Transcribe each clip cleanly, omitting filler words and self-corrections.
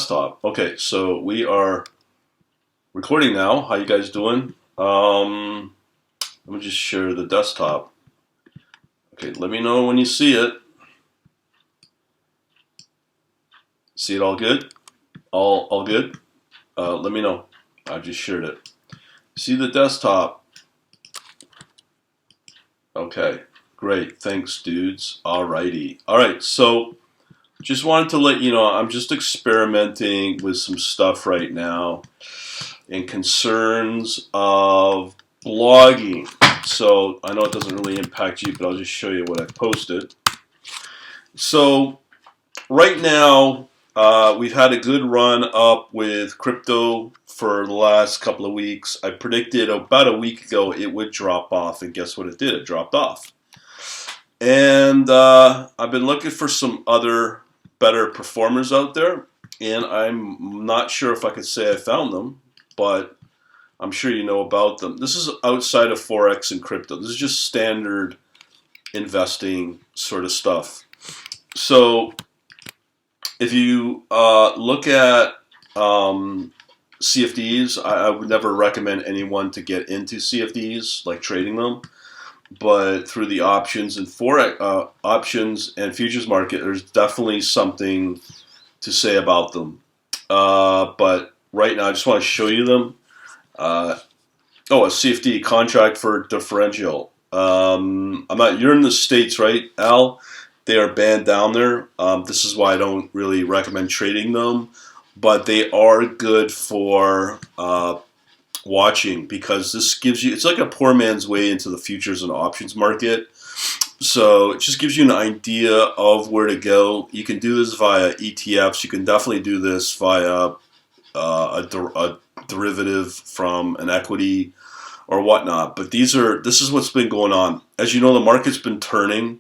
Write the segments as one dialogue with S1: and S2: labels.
S1: Desktop. Okay, so we are recording now. How you guys doing? Let me just share the desktop. Okay, let me know when you see it. See it all good? All good? Let me know. I just shared it. See the desktop? Okay, great. Thanks, dudes. Alrighty. All right, so just wanted to let you know I'm just experimenting with some stuff right now and concerns of blogging. So I know it doesn't really impact you, but I'll just show you what I posted. So right now, we've had a good run up with crypto for the last couple of weeks. I predicted about a week ago it would drop off, and guess what it did? It dropped off. And I've been looking for some other better performers out there, and I'm not sure if I could say I found them, but I'm sure you know about them. This is outside of forex and crypto. This is just standard investing sort of stuff. So if you look at CFDs, I would never recommend anyone to get into CFDs, like trading them. But through the options and forex options and futures market, there's definitely something to say about them. But right now, I just want to show you them. A CFD contract for differential. I'm not. You're in the States, right, Al? They are banned down there. This is why I don't really recommend trading them, but they are good for watching because this gives you. It's like a poor man's way into the futures and options market. So it just gives you an idea of where to go. You can do this via ETFs. You can definitely do this via a derivative from an equity or whatnot. But this is what's been going on. As you know, the market's been turning.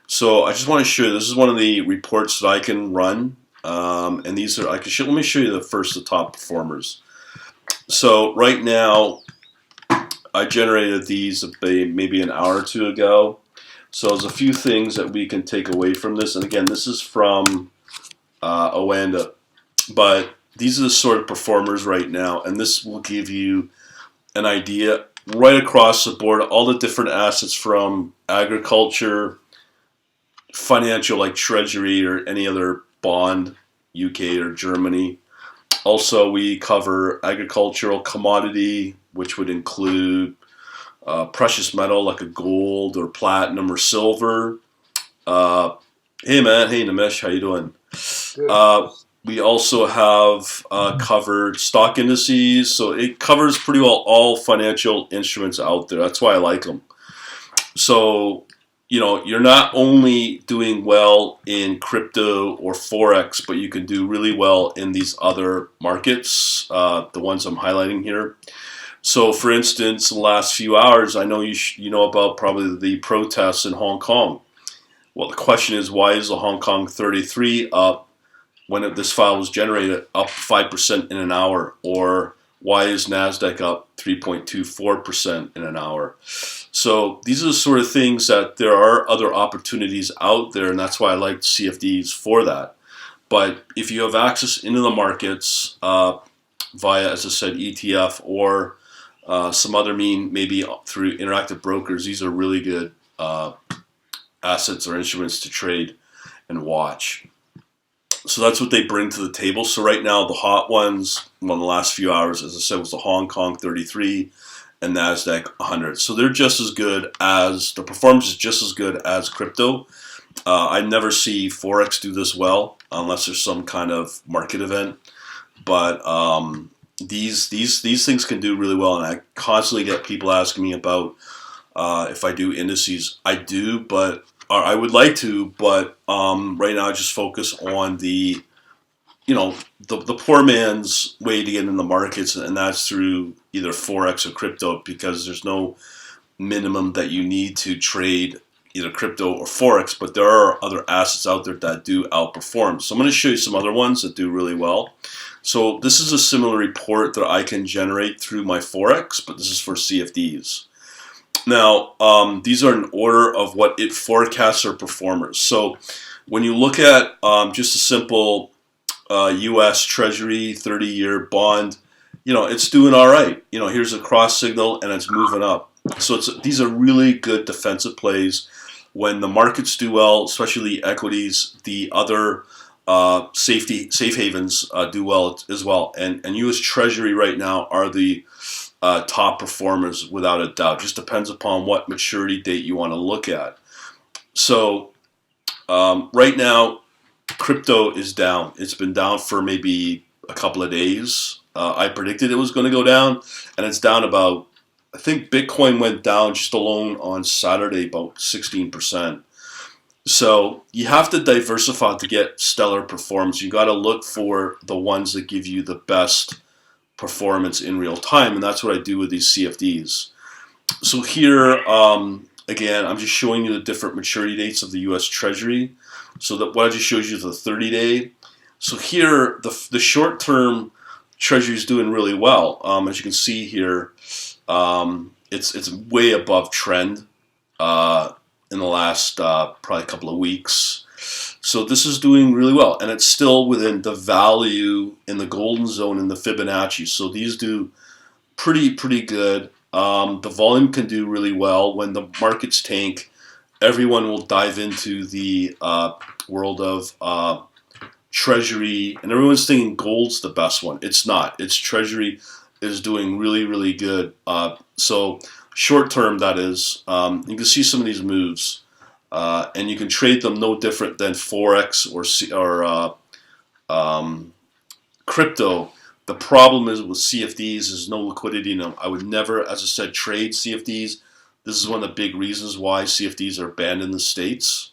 S1: So I just want to show you. This is one of the reports that I can run, and these are let me show you the top performers. So right now, I generated these maybe an hour or two ago. So there's a few things that we can take away from this. And again, this is from Oanda, but these are the sort of performers right now, and this will give you an idea right across the board, all the different assets from agriculture, financial like Treasury or any other bond, UK or Germany. Also, we cover agricultural commodity, which would include precious metal like a gold or platinum or silver. Hey man, hey Namesh, how you doing? We also have covered stock indices, so it covers pretty well all financial instruments out there. That's why I like them. So, you're not only doing well in crypto or forex, but you can do really well in these other markets, the ones I'm highlighting here. So, for instance, in the last few hours, I know you know about probably the protests in Hong Kong. Well, the question is, why is the Hong Kong 33 up when this file was generated, up 5% in an hour? Or why is NASDAQ up 3.24% in an hour? So these are the sort of things that there are other opportunities out there, and that's why I like CFDs for that. But if you have access into the markets via, as I said, ETF or some other maybe through interactive brokers, these are really good assets or instruments to trade and watch. So that's what they bring to the table. So right now, the hot ones, in the last few hours, as I said, was the Hong Kong 33 and NASDAQ 100. So they're just as good the performance is just as good as crypto. I never see forex do this well unless there's some kind of market event. But these things can do really well, and I constantly get people asking me about if I do indices. I do, but I would like to, but right now I just focus on the poor man's way to get in the markets, and that's through either forex or crypto, because there's no minimum that you need to trade either crypto or forex, but there are other assets out there that do outperform. So I'm going to show you some other ones that do really well. So this is a similar report that I can generate through my forex, but this is for CFDs. Now, these are in order of what it forecasts or performers. So when you look at just a simple U.S. Treasury 30-year bond, it's doing all right. Here's a cross signal and it's moving up. So these are really good defensive plays when the markets do well, especially the equities. The other safe havens do well as well. And U.S. Treasury right now are the top performers without a doubt. Just depends upon what maturity date you want to look at. So right now, crypto is down. It's been down for maybe a couple of days. I predicted it was going to go down, and it's down about, I think Bitcoin went down just alone on Saturday about 16%. So you have to diversify to get stellar performance. You got to look for the ones that give you the best performance in real time, and that's what I do with these CFDs. So here, again, I'm just showing you the different maturity dates of the U.S. Treasury. So that what I just showed you is the 30-day. So here, the short-term Treasury is doing really well. As you can see here, it's way above trend in the last probably couple of weeks. So this is doing really well, and it's still within the value in the golden zone in the Fibonacci. So these do pretty good. The volume can do really well. When the markets tank, everyone will dive into the world of Treasury, and everyone's thinking gold's the best one. It's not. It's Treasury is doing really good. So short term, that is, you can see some of these moves, and you can trade them no different than forex or crypto. The problem is with CFDs, there's no liquidity in them. I would never, as I said, trade CFDs. This is one of the big reasons why CFDs are banned in the States.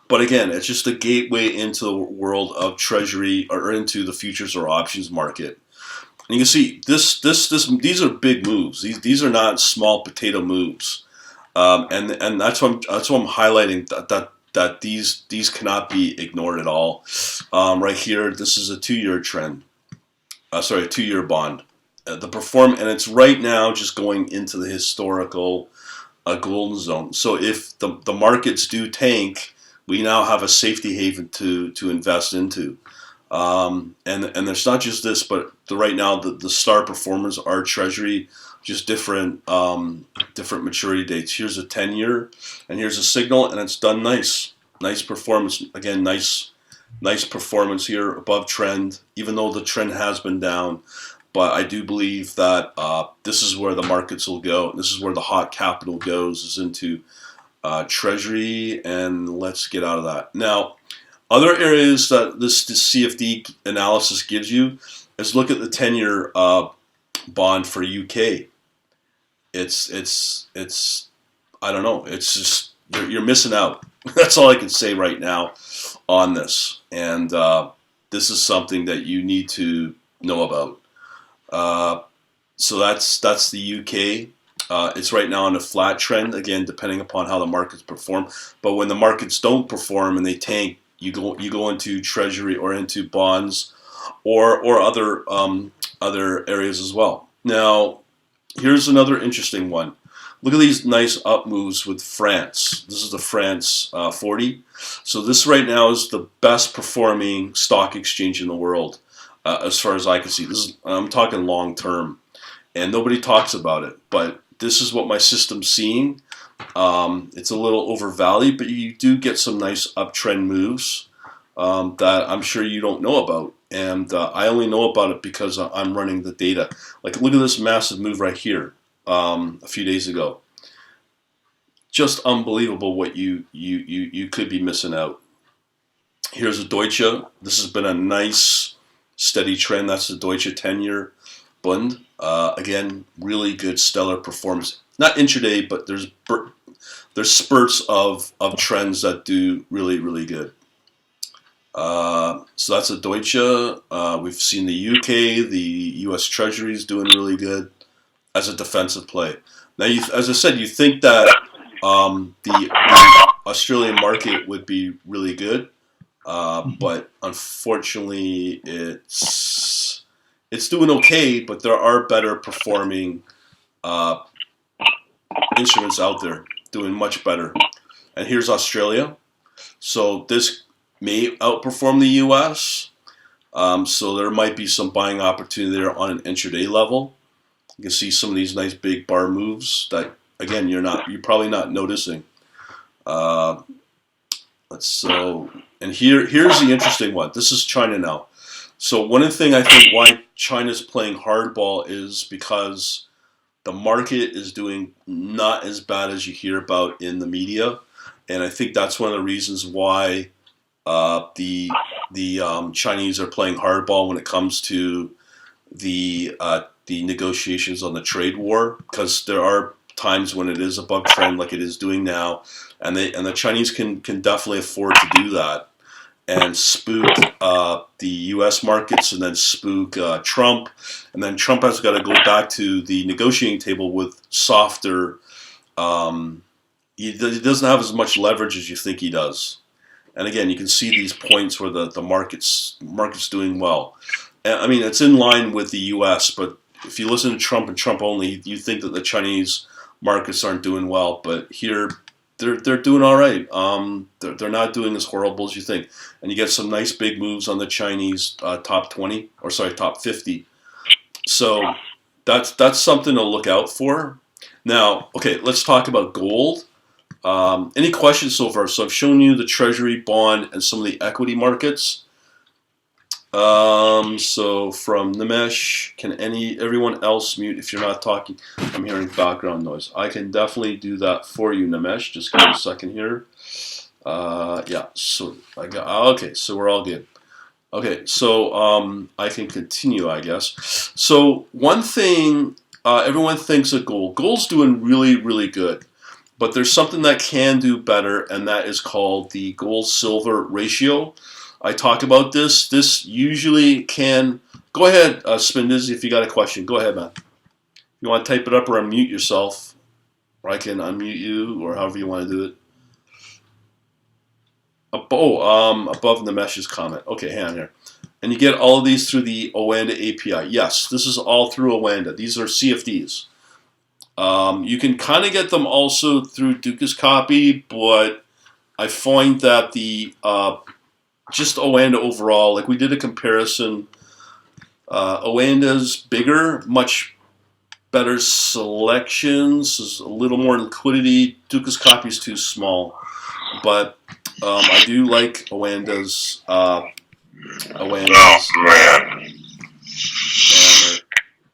S1: But again, it's just a gateway into the world of Treasury or into the futures or options market. And you can see these are big moves. These are not small potato moves, and that's what I'm highlighting that these cannot be ignored at all. Right here, this is a 2-year trend. A 2-year bond. And it's right now just going into the historical golden zone. So if the markets do tank, we now have a safety haven to invest into. And there's not just this, but right now the star performers are Treasury, just different maturity dates. Here's a 10-year, and here's a signal, and it's done nice performance. Again, nice performance here above trend, even though the trend has been down. But I do believe that this is where the markets will go. This is where the hot capital goes, is into Treasury, and let's get out of that. Now, other areas that this CFD analysis gives you is look at the 10-year bond for UK. It's I don't know. It's just you're missing out. That's all I can say right now on this. And this is something that you need to know about. So that's the UK. It's right now on a flat trend, again, depending upon how the markets perform. But when the markets don't perform and they tank, you go into Treasury or into bonds or other areas as well. Now, here's another interesting one. Look at these nice up moves with France. This is the France 40. So this right now is the best performing stock exchange in the world, as far as I can see. I'm talking long term, and nobody talks about it. But this is what my system's seeing. It's a little overvalued, but you do get some nice uptrend moves that I'm sure you don't know about. And I only know about it because I'm running the data. Like, look at this massive move right here a few days ago. Just unbelievable what you could be missing out. Here's a Deutsche. This has been a nice, steady trend. That's the Deutsche 10-year bond. Again, really good, stellar performance. Not intraday, but there's spurts of trends that do really good. So that's a Deutsche. We've seen the UK, the U.S. Treasury is doing really good as a defensive play. Now, as I said, you think that the Australian market would be really good, but unfortunately, it's doing okay. But there are better performing instruments out there doing much better. And here's Australia. So this may outperform the U.S. So there might be some buying opportunity there on an intraday level. You can see some of these nice big bar moves that, again, you're probably not noticing. And here's the interesting one. This is China now. So one of the things I think why China's playing hardball is because the market is doing not as bad as you hear about in the media, and I think that's one of the reasons why the Chinese are playing hardball when it comes to the negotiations on the trade war, because there are times when it is above trend, like it is doing now, and the Chinese can definitely afford to do that and spook the U.S. markets, and then spook Trump, and then Trump has got to go back to the negotiating table with softer. He doesn't have as much leverage as you think he does, and again, you can see these points where the market's doing well. And, I mean, it's in line with the U.S., but if you listen to Trump and Trump only, you think that the Chinese markets aren't doing well, but here they're doing all right. They're not doing as horrible as you think, and you get some nice big moves on the Chinese top 50. So that's something to look out for. Now, okay, let's talk about gold. Any questions so far? So I've shown you the Treasury bond and some of the equity markets. So from Nimesh, can everyone else mute if you're not talking? I'm hearing background noise. I can definitely do that for you, Nimesh. Just give me a second here. Yeah, so okay, so we're all good. Okay, so I can continue, I guess. So one thing, everyone thinks of gold. Gold's doing really, really good. But there's something that can do better, and that is called the gold-silver ratio. I talk about this. This usually can... Go ahead, Spindiz, if you got a question. Go ahead, man. You want to type it up or unmute yourself, or I can unmute you, or however you want to do it. Above Nimesh's comment. Okay, hang on here. And you get all of these through the Oanda API. Yes, this is all through Oanda. These are CFDs. You can kind of get them also through Duca's copy, but I find that the just Oanda overall, like we did a comparison, Oanda's bigger, much better selections, there's a little more liquidity. Duca's copy is too small, but I do like Oanda's. Oh man!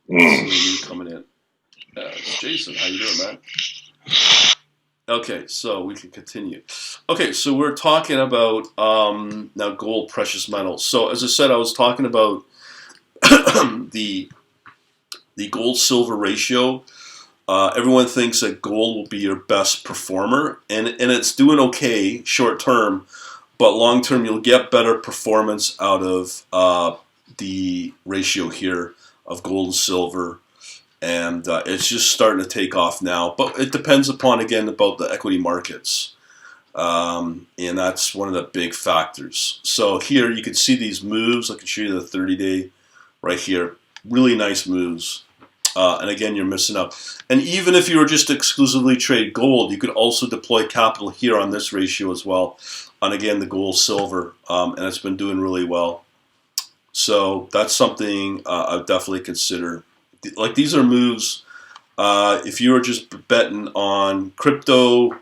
S1: There's coming in. It's Jason. How you doing, man? Okay, so we can continue. Okay, so we're talking about now gold, precious metals. So as I said, I was talking about the gold-silver ratio. Everyone thinks that gold will be your best performer, and it's doing okay short term, but long term you'll get better performance out of the ratio here of gold and silver. And it's just starting to take off now. But it depends upon, again, about the equity markets. And that's one of the big factors. So here you can see these moves. I can show you the 30-day right here. Really nice moves. And again, you're missing out. And even if you were just exclusively trade gold, you could also deploy capital here on this ratio as well. On, again, the gold, silver. And it's been doing really well. So that's something I would definitely consider. Like, these are moves, if you were just betting on crypto,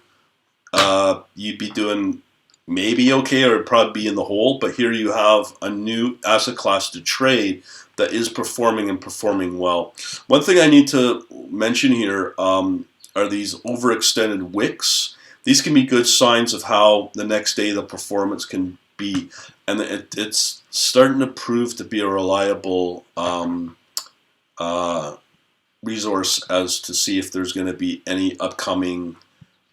S1: you'd be doing maybe okay, or it'd probably be in the hole. But here you have a new asset class to trade that is performing and performing well. One thing I need to mention here are these overextended wicks. These can be good signs of how the next day the performance can be. And it's starting to prove to be a reliable resource as to see if there's going to be any upcoming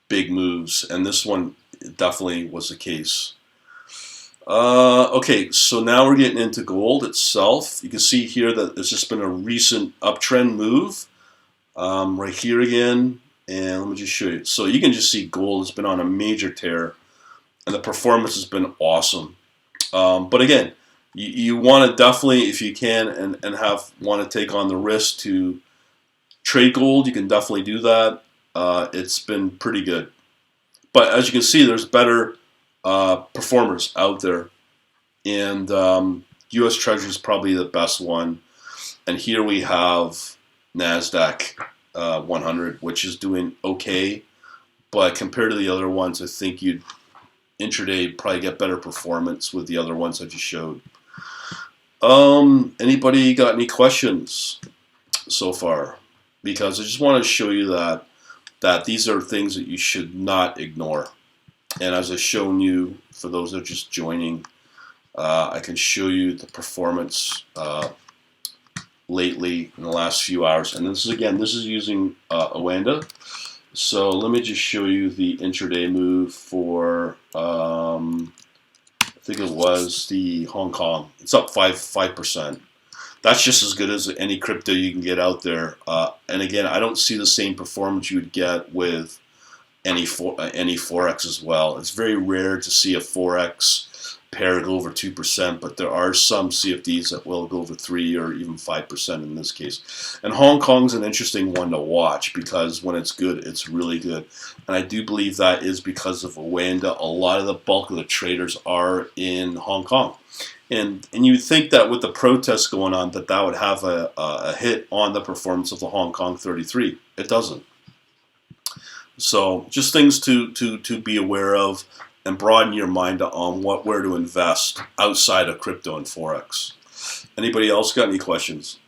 S1: big moves, and this one definitely was the case. Okay, so now we're getting into gold itself. You can see here that there's just been a recent uptrend move right here again, and let me just show you. So you can just see gold has been on a major tear, and the performance has been awesome. But again, you want to definitely, if you can, and want to take on the risk to trade gold, you can definitely do that. It's been pretty good. But as you can see, there's better performers out there, and U.S. Treasury is probably the best one. And here we have NASDAQ 100, which is doing okay, but compared to the other ones, I think you'd intraday probably get better performance with the other ones I just showed. Anybody got any questions so far? Because I just want to show you that these are things that you should not ignore. And as I've shown you, for those that are just joining, I can show you the performance lately in the last few hours. And this is using Oanda. So let me just show you the intraday move for, I think it was the Hong Kong. It's up 5%. That's just as good as any crypto you can get out there. And again, I don't see the same performance you would get with any forex as well. It's very rare to see a forex pair go over 2%, but there are some CFDs that will go over 3 or even 5% in this case. And Hong Kong's an interesting one to watch because when it's good, it's really good. And I do believe that is because of Oanda. A lot of the bulk of the traders are in Hong Kong. And you think that with the protests going on that would have a hit on the performance of the Hong Kong 33. It doesn't. So just things to be aware of and broaden your mind on where to invest outside of crypto and forex. Anybody else got any questions?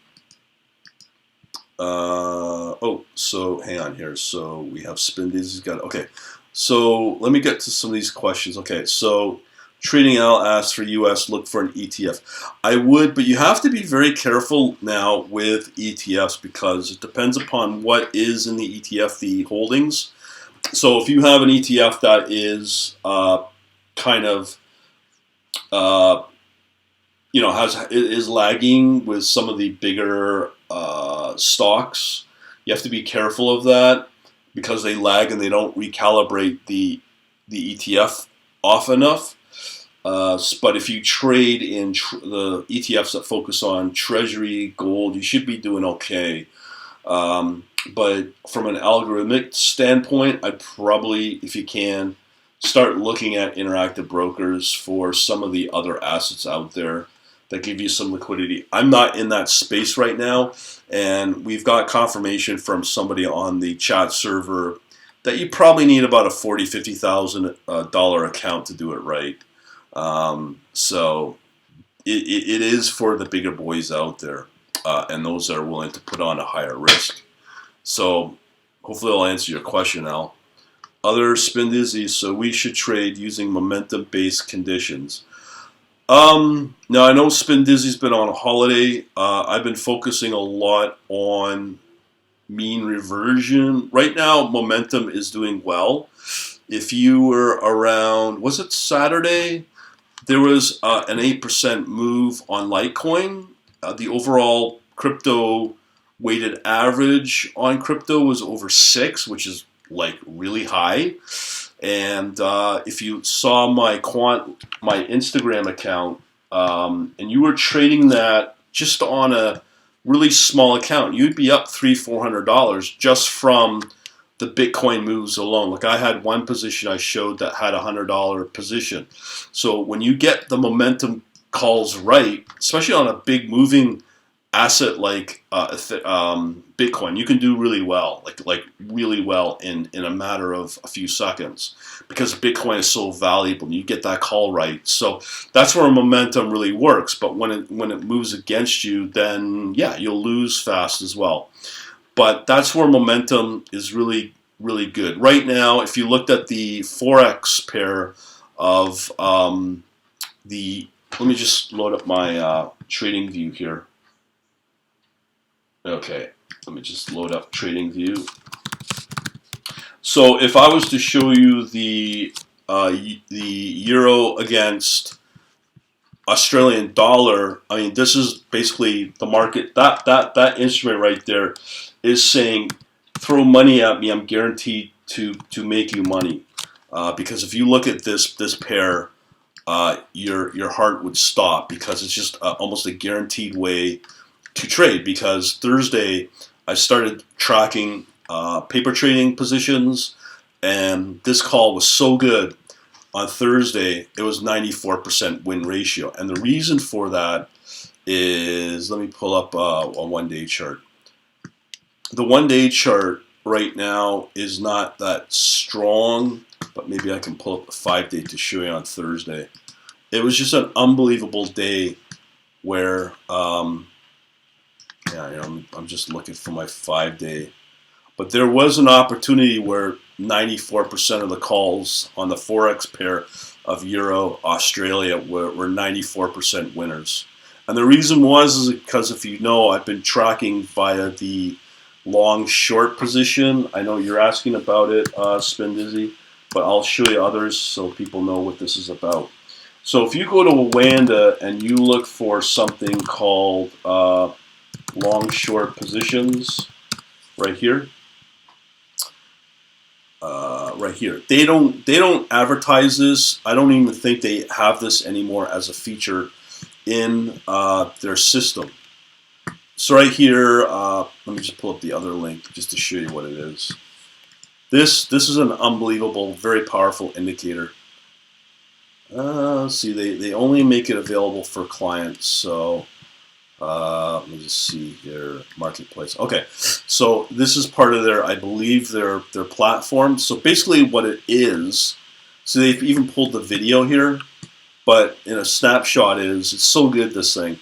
S1: So hang on here. So we have Spindies. Okay. So let me get to some of these questions. Okay. So Trading Al asks for US, look for an ETF. I would, but you have to be very careful now with ETFs because it depends upon what is in the ETF, the holdings. So if you have an ETF that is is lagging with some of the bigger stocks, you have to be careful of that because they lag and they don't recalibrate the ETF often enough. But if you trade in the ETFs that focus on Treasury, gold, you should be doing okay. But from an algorithmic standpoint, I'd probably, if you can, start looking at interactive brokers for some of the other assets out there that give you some liquidity. I'm not in that space right now, and we've got confirmation from somebody on the chat server that you probably need about a $40,000, $50,000 account to do it right. So it is for the bigger boys out there, and those that are willing to put on a higher risk. So hopefully I'll answer your question, Al. Other spin dizzy, so we should trade using momentum-based conditions. Now I know Spin Dizzy's been on a holiday. I've been focusing a lot on mean reversion. Right now, momentum is doing well. If you were around, was it Saturday? There was an 8% move on Litecoin. The overall crypto weighted average on crypto was over 6, which is like really high. And if you saw my Instagram account, and you were trading that just on a really small account, you'd be up $300-400 just from the Bitcoin moves alone. Like I had one position I showed that had a $100 position. So when you get the momentum calls right, especially on a big moving asset like Bitcoin, you can do really well, like really well in a matter of a few seconds, because Bitcoin is so valuable and you get that call right. So that's where momentum really works. But when it moves against you, then yeah, you'll lose fast as well. But that's where momentum is really, really good. Right now, if you looked at the forex pair of let me just load up my trading view here. Okay, let me just load up trading view. So if I was to show you the euro against Australian dollar, I mean, this is basically the market. That instrument right there is saying, throw money at me, I'm guaranteed to make you money. Because if you look at this pair, your heart would stop, because it's just almost a guaranteed way to trade. Because Thursday I started tracking paper trading positions, and this call was so good on Thursday, it was 94% win ratio. And the reason for that is, let me pull up a one-day chart. The one-day chart right now is not that strong, but maybe I can pull up the 5-day to show you on Thursday. It was just an unbelievable day where, I'm just looking for my 5-day. But there was an opportunity where 94% of the calls on the forex pair of Euro Australia were 94% winners. And the reason is because, if you know, I've been tracking via the long short position. I know you're asking about it, Spin Dizzy, but I'll show you others so people know what this is about. So if you go to Wanda and you look for something called long short positions, right here. Right here. They don't advertise this. I don't even think they have this anymore as a feature in their system. So right here, let me just pull up the other link just to show you what it is. This is an unbelievable, very powerful indicator. Let's see, they only make it available for clients. So let me just see here, marketplace. Okay, so this is part of their, I believe, their platform. So basically what it is, so they've even pulled the video here, but in a snapshot it's so good, this thing,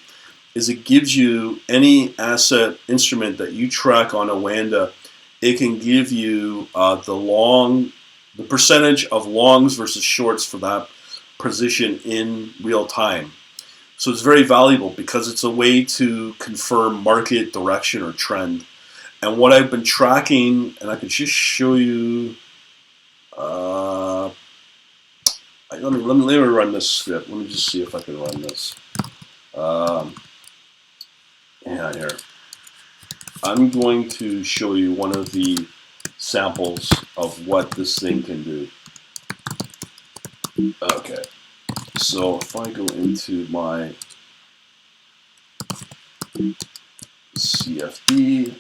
S1: is it gives you any asset instrument that you track on Awanda. It can give you the percentage of longs versus shorts for that position in real time. So it's very valuable because it's a way to confirm market direction or trend. And what I've been tracking, and I can just show you, let me run this script. Let me just see if I can run this. Here. I'm going to show you one of the samples of what this thing can do. Okay. So if I go into my CFD,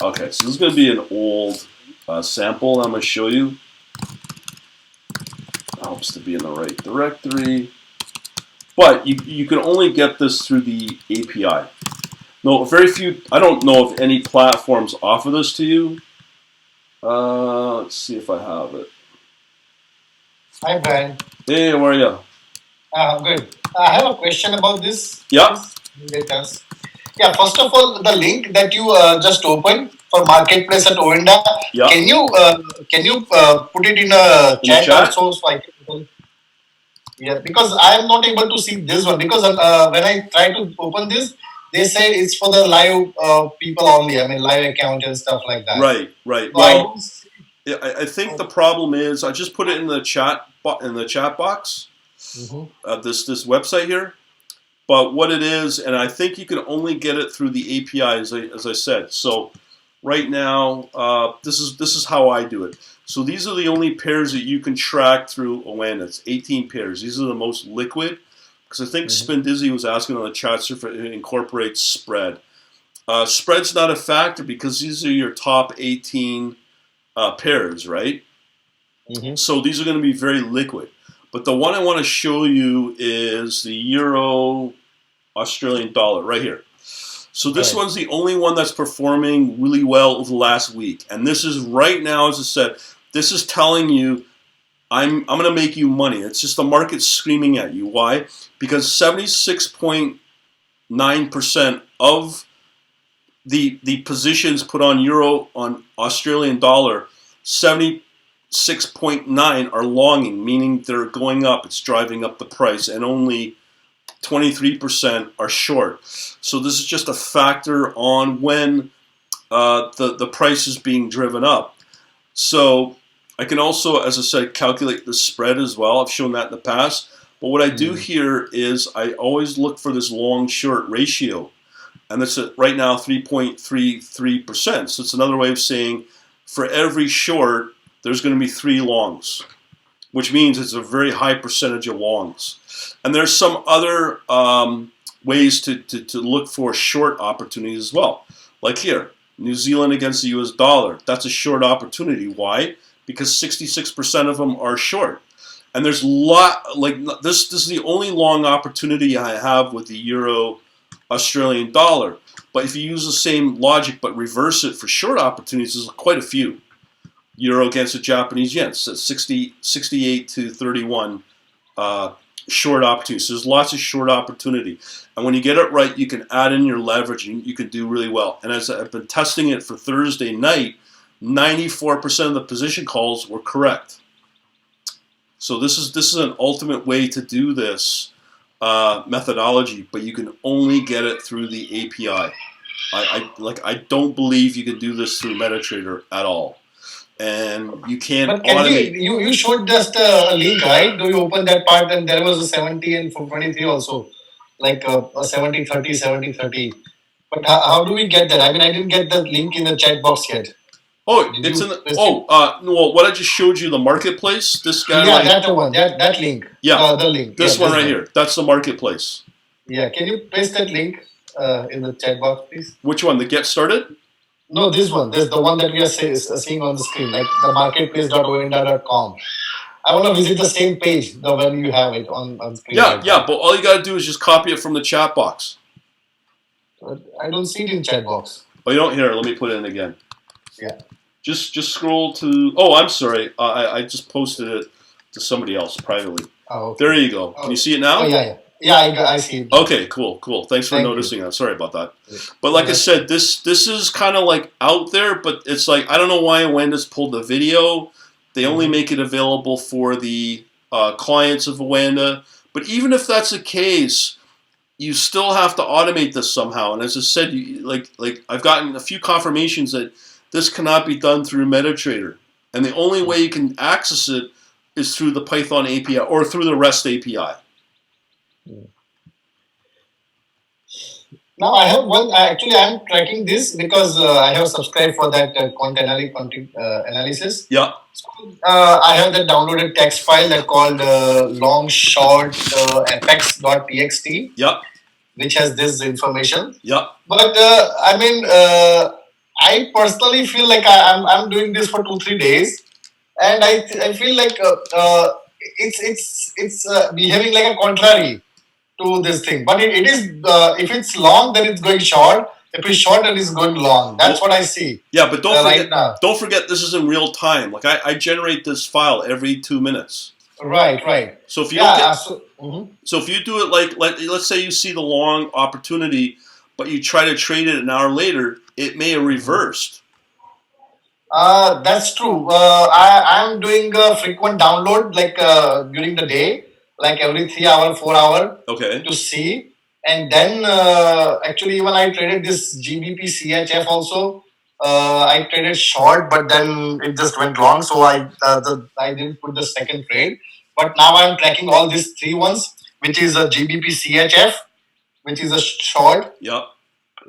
S1: okay, so this is going to be an old sample I'm going to show you. Helps to be in the right directory, but you can only get this through the API. No, very few. I don't know if any platforms offer this to you. Let's see if I have it.
S2: Hi, Brian.
S1: Hey, how are you?
S2: Good. I have a question about this.
S1: Yeah.
S2: Yeah. First of all, the link that you just opened for marketplace at Orinda,
S1: Yeah.
S2: can you put it in a chat also, so I can? Yeah, because I am not able to see this one, because when I try to open this, they say it's for the live people only. I mean, live account and stuff like that.
S1: Right.
S2: So
S1: Well, I think the problem is, I just put it in the chat box. This website here. But what it is, and I think you can only get it through the API, as I said. So right now, this is how I do it. So these are the only pairs that you can track through Awanda. It's 18 pairs. These are the most liquid, because I think Spin Dizzy was asking on the chat if it incorporates spread. Spread's not a factor because these are your top 18 pairs, right? So these are going to be very liquid. But the one I want to show you is the Euro Australian dollar right here. So this one's the only one that's performing really well over the last week. And this is right now, as I said, this is telling you I'm going to make you money. It's just the market screaming at you. Why? Because 76.9% of the positions put on Euro on Australian dollar, 76.9 are longing, meaning they're going up. It's driving up the price, and only 23% are short. So this is just a factor on when the price is being driven up. So I can also, as I said, calculate the spread as well. I've shown that in the past. But what I do here is I always look for this long-short ratio. And that's right now 3.33%. So it's another way of saying for every short, there's going to be 3 longs, which means it's a very high percentage of longs. And there's some other ways to look for short opportunities as well. Like here, New Zealand against the US dollar. That's a short opportunity. Why? because 66% of them are short. And there's this is the only long opportunity I have with the euro Australian dollar. But if you use the same logic but reverse it for short opportunities, there's quite a few. Euro against the Japanese yen, so 68 to 31 short opportunities. So there's lots of short opportunity. And when you get it right, you can add in your leverage and you can do really well. And as I've been testing it for Thursday night, 94% of the position calls were correct. So this is an ultimate way to do this methodology, but you can only get it through the API. I don't believe you can do this through MetaTrader at all, and you can't
S2: But can
S1: automate.
S2: you showed just a link, right? Do you open that part and there was a 70 and 23 also, like a 70-30, 70-30. But how do we get that? I mean, I didn't get the link in the chat box yet.
S1: Oh,
S2: Did
S1: it's
S2: you
S1: in the.
S2: receive?
S1: Well, what I just showed you, the marketplace. This guy
S2: Yeah,
S1: right.
S2: that one, that link,
S1: Yeah,
S2: the other link.
S1: this
S2: Yeah,
S1: one
S2: this
S1: right
S2: one.
S1: here. That's the marketplace.
S2: Yeah, can you paste that link in the chat box, please?
S1: Which one? The get started?
S2: No, this one. This the one that we are seeing on the screen, like the marketplace.oenda.com. I want to visit the same page, the when you have it on screen
S1: Yeah,
S2: right
S1: yeah.
S2: now.
S1: But all you gotta do is just copy it from the chat box.
S2: But I don't see it in chat box.
S1: Oh, you don't? Here, let me put it in again.
S2: Yeah.
S1: Just scroll to. Oh, I'm sorry. I just posted it to somebody else privately.
S2: Oh, okay.
S1: There you go. Can you see it now?
S2: Oh, yeah. I see it.
S1: Okay, cool. Thanks for
S2: Thank
S1: noticing that. Sorry about that.
S2: Yeah.
S1: But like I said, this is kind of like out there, but it's like I don't know why Awenda's pulled the video. They only make it available for the clients of Awenda. But even if that's the case, you still have to automate this somehow. And as I said, like I've gotten a few confirmations that this cannot be done through MetaTrader, and the only way you can access it is through the Python API or through the REST API.
S2: Now I have one. Actually, I'm tracking this because I have subscribed for that content analysis.
S1: Yeah.
S2: So, I have that downloaded text file that called long short fx.txt,
S1: Yeah.
S2: which has this information.
S1: Yeah.
S2: But I mean, I personally feel like I'm doing this for 2-3 days, and I feel like it's behaving like a contrary to this thing. But it is if it's long, then it's going short. If it's short, then it's going long. That's what I see.
S1: Yeah, but don't
S2: right
S1: forget.
S2: now.
S1: Don't forget, this is in real time. Like I generate this file every 2 minutes.
S2: Right.
S1: So if you
S2: Yeah.
S1: don't get, so if you do it like let's say you see the long opportunity, but you try to trade it an hour later, it may have reversed.
S2: That's true. I'm doing a frequent download like during the day, like every 3 hour, 4 hour
S1: Okay.
S2: to see. And then actually when I traded this GBP CHF also, I traded short, but then it just went long. So I didn't put the second trade. But now I'm tracking all these three ones, which is a GBP CHF, which is a short.
S1: Yeah.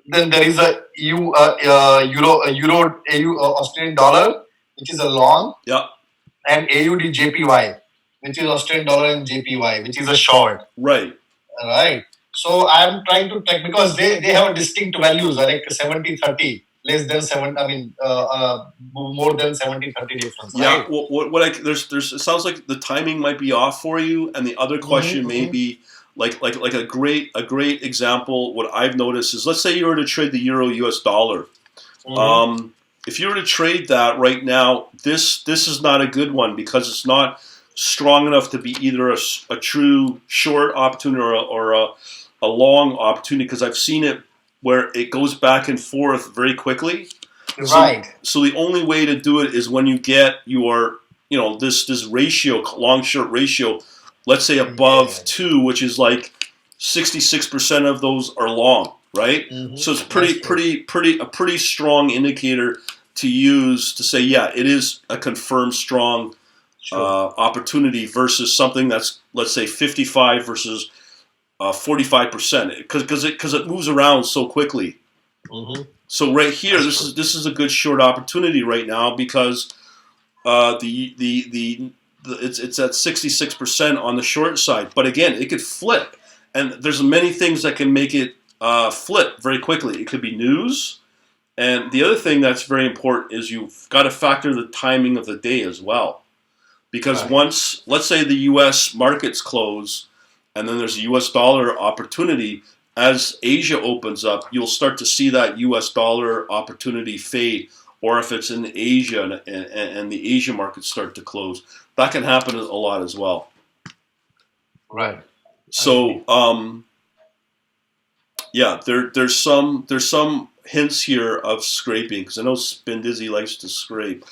S2: Then there is a EU, Euro, AU, Australian dollar, which is a long.
S1: Yeah.
S2: And AUD JPY, which is Australian dollar and JPY, which is a short.
S1: Right.
S2: Right. So I'm trying to track because they have a distinct values like 70-30, less than 7. I mean, more than 70-30 difference.
S1: Yeah.
S2: Right?
S1: What I there's it sounds like the timing might be off for you, and the other question may be like a great example. What I've noticed is, let's say you were to trade the euro US dollar. If you were to trade that right now, this is not a good one because it's not strong enough to be either a true short opportunity or a long opportunity, because I've seen it where it goes back and forth very quickly.
S2: Right.
S1: So the only way to do it is when you get your, this ratio, long short ratio, let's say above 2, which is like 66% of those are long, right? So it's a pretty strong indicator to use to say, yeah, it is a confirmed strong opportunity versus something that's, let's say, 55 versus 45%, because it moves around so quickly. So right here, this is a good short opportunity right now because it's at 66% on the short side. But again, it could flip, and there's many things that can make it flip very quickly. It could be news. And the other thing that's very important is you've got to factor the timing of the day as well. Because
S2: Right.
S1: once, let's say the U.S. markets close, and then there's a U.S. dollar opportunity, as Asia opens up, you'll start to see that U.S. dollar opportunity fade. Or if it's in Asia and the Asia markets start to close, that can happen a lot as well.
S2: Right.
S1: So yeah, there's some hints here of scraping, because I know Spin Dizzy likes to scrape,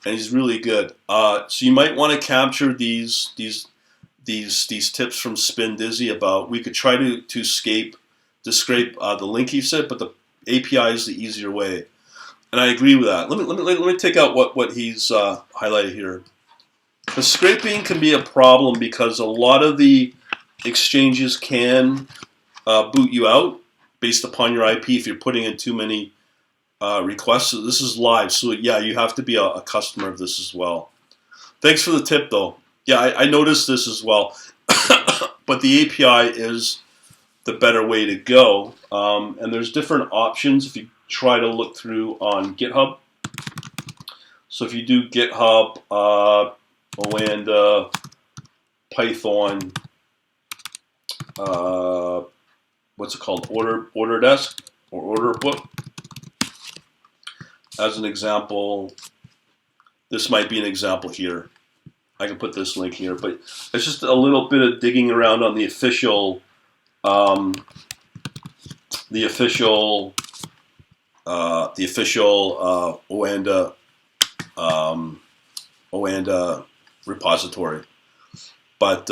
S1: and he's really good. So you might want to capture these tips from Spin Dizzy about, we could try to scrape the link he said, but the API is the easier way, and I agree with that. Let me take out what he's highlighted here. The scraping can be a problem because a lot of the exchanges can boot you out based upon your IP if you're putting in too many requests. So this is live, so yeah, you have to be a customer of this as well. Thanks for the tip, though. Yeah, I noticed this as well. But the API is the better way to go. And there's different options if you try to look through on GitHub. So if you do GitHub, Oanda, Python, what's it called? Order desk or order book. As an example, this might be an example here. I can put this link here, but it's just a little bit of digging around on the official Oanda Oanda repository. But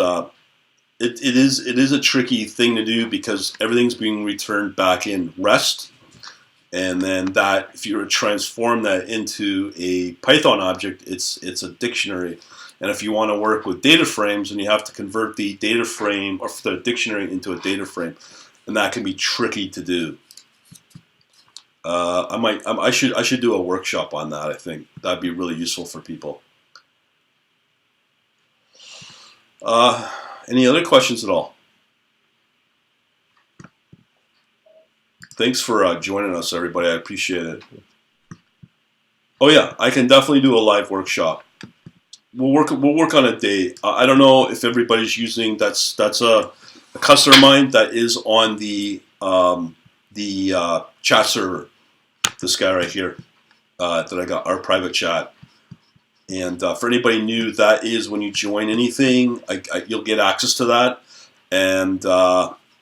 S1: it is a tricky thing to do because everything's being returned back in REST, and then that, if you were to transform that into a Python object, it's a dictionary. And if you want to work with data frames, then you have to convert the data frame or the dictionary into a data frame, and that can be tricky to do. I should do a workshop on that. I think that'd be really useful for people. Any other questions at all? Thanks for joining us, everybody. I appreciate it. Oh yeah, I can definitely do a live workshop. We'll work on a date. I don't know if everybody's using. That's a customer of mine that is on the chat server. This guy right here that I got, our private chat. And for anybody new, that is when you join anything, you'll get access to that. And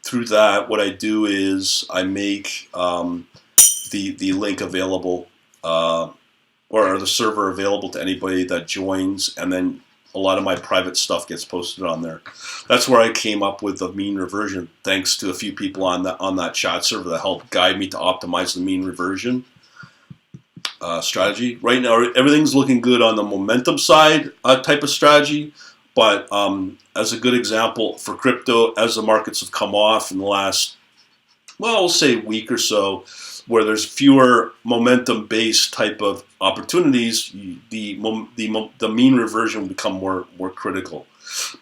S1: through that, what I do is I make the link available, or the server available to anybody that joins, and then a lot of my private stuff gets posted on there. That's where I came up with the mean reversion, thanks to a few people on that chat server that helped guide me to optimize the mean reversion strategy. Right now, everything's looking good on the momentum side type of strategy, but as a good example for crypto, as the markets have come off in the last, well, we'll say week or so, where there's fewer momentum-based type of opportunities, the mean reversion will become more critical.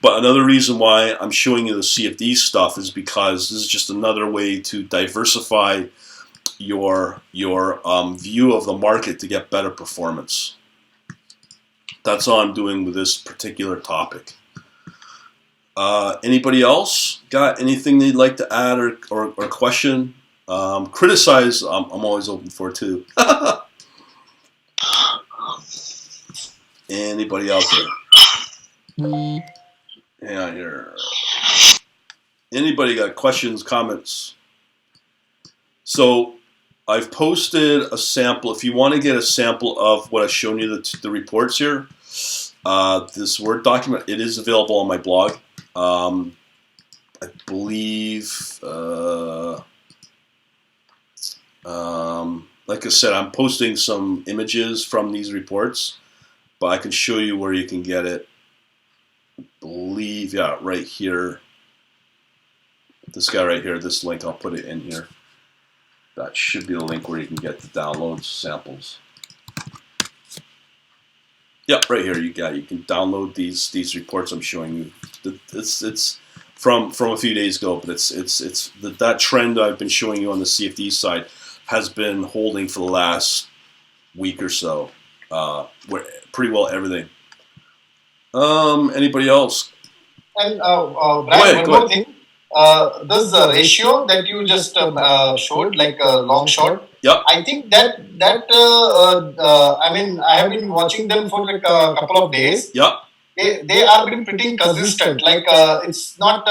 S1: But another reason why I'm showing you the CFD stuff is because this is just another way to diversify your view of the market to get better performance. That's all I'm doing with this particular topic. Anybody else got anything they'd like to add or question? Criticize, I'm always open for too. Anybody out there? Hang on here. Anybody got questions, comments? So I've posted a sample. If you want to get a sample of what I've shown you, the reports here, this Word document, it is available on my blog. I believe, like I said, I'm posting some images from these reports, but I can show you where you can get it. I believe, yeah, right here. This guy right here, this link, I'll put it in here. That should be the link where you can get the download samples. Yeah, right here you can download these reports I'm showing you. It's from a few days ago, but it's that trend I've been showing you on the CFD side has been holding for the last week or so. Where pretty well everything. Anybody else?
S2: And Brian, one more thing. This ratio that you just showed, like long short.
S1: Yep.
S2: I think that I mean, I have been watching them for like a couple of days.
S1: Yep.
S2: They are been pretty consistent. Like it's not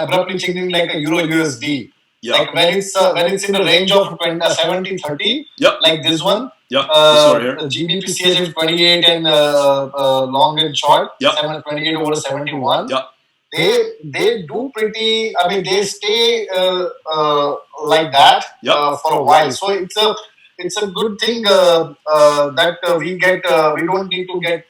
S2: abruptly changing like a Euro USD.
S1: Yep.
S2: Like when it's in the range of 70-30.
S1: Yep.
S2: Like this one.
S1: Yep. This one here.
S2: GBP CHF 28 and long and short.
S1: Yep.
S2: 28 over 71.
S1: Yep.
S2: They do pretty. I mean, they stay like that for a while. So it's a good thing that we get. We don't need to get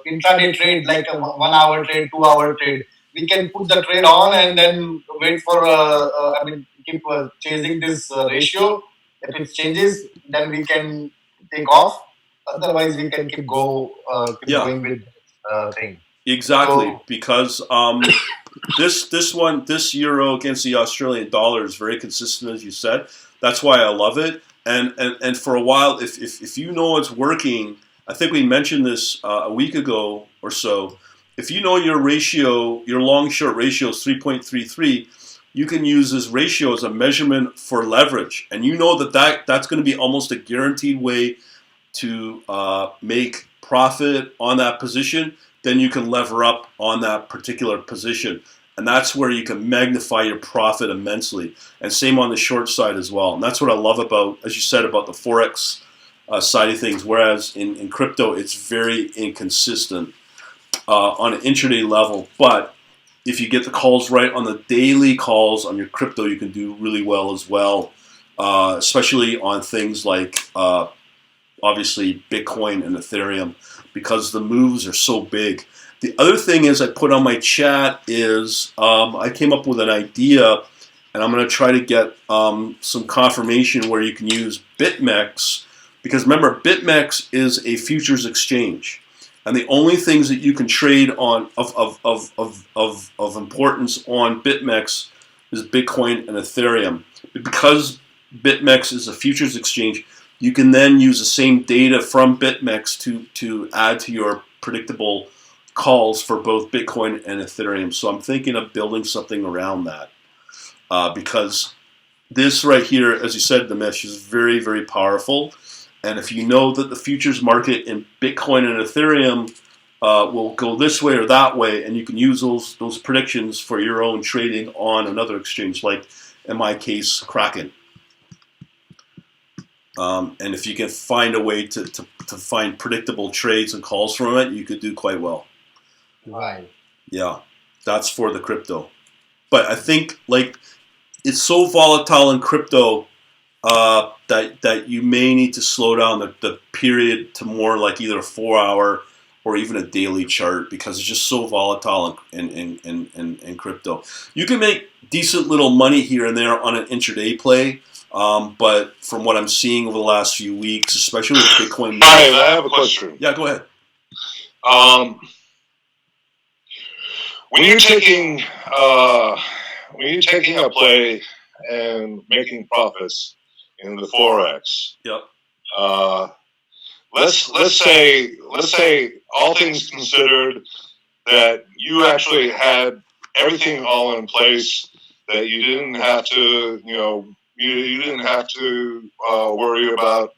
S2: intraday trade like a 1 hour trade, 2 hour trade. We can put the trade on and then wait for. I mean, keep chasing this ratio. If it changes, then we can take off. Otherwise, we can keep going with thing.
S1: Exactly, because this euro against the Australian dollar is very consistent, as you said. That's why I love it. And for a while, if you know it's working, I think we mentioned this a week ago or so. If you know your ratio, your long-short ratio is 3.33, you can use this ratio as a measurement for leverage. And you know that's going to be almost a guaranteed way to make profit on that position. Then you can lever up on that particular position. And that's where you can magnify your profit immensely. And same on the short side as well. And that's what I love about, as you said, about the forex side of things. Whereas in crypto, it's very inconsistent on an intraday level. But if you get the calls right on the daily calls on your crypto, you can do really well as well. Especially on things like, obviously, Bitcoin and Ethereum, because the moves are so big. The other thing is I put on my chat is I came up with an idea, and I'm going to try to get some confirmation where you can use BitMEX, because remember, BitMEX is a futures exchange, and the only things that you can trade on of importance on BitMEX is Bitcoin and Ethereum. Because BitMEX is a futures exchange, you can then use the same data from BitMEX to add to your predictable calls for both Bitcoin and Ethereum. So I'm thinking of building something around that because this right here, as you said, the mesh is very, very powerful. And if you know that the futures market in Bitcoin and Ethereum will go this way or that way, and you can use those predictions for your own trading on another exchange, like in my case, Kraken. And if you can find a way to find predictable trades and calls from it, you could do quite well.
S2: Right.
S1: Yeah, that's for the crypto. But I think like it's so volatile in crypto that you may need to slow down the period to more like either a 4-hour or even a daily chart, because it's just so volatile in crypto. You can make decent little money here and there on an intraday play. But from what I'm seeing over the last few weeks, especially with Bitcoin.
S3: Hi, I have a question.
S1: Yeah, go ahead.
S3: When you're taking a play and making profits in the forex,
S1: yep.
S3: Let's say all things considered that you actually had everything all in place, that you didn't have to, you didn't have to worry about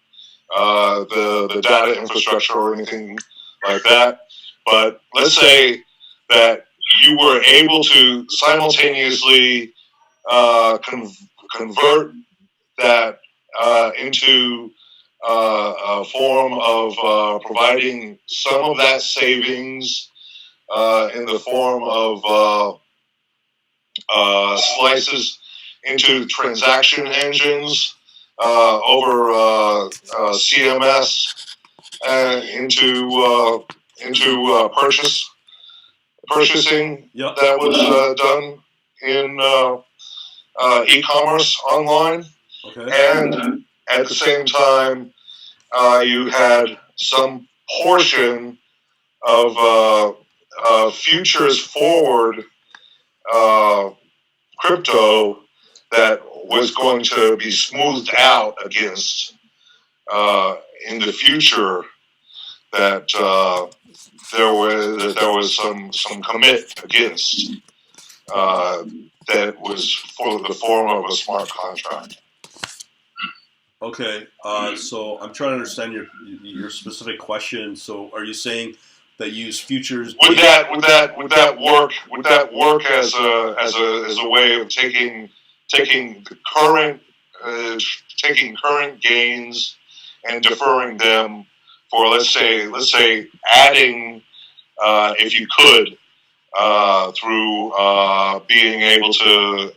S3: the data infrastructure or anything like that. But let's say that you were able to simultaneously convert that into a form of providing some of that savings in the form of slices into transaction engines over CMS and into purchasing
S1: yep.
S3: that was done in e-commerce online.
S1: Okay.
S3: And at the same time, you had some portion of futures forward crypto that was going to be smoothed out against in the future, that there was some commit against that was for the form of a smart contract.
S1: Okay, so I'm trying to understand your specific question. So, are you saying that you use futures?
S3: Would that work? Would that work as a way of taking the current taking current gains and deferring them for, let's say adding, if you could, through being able to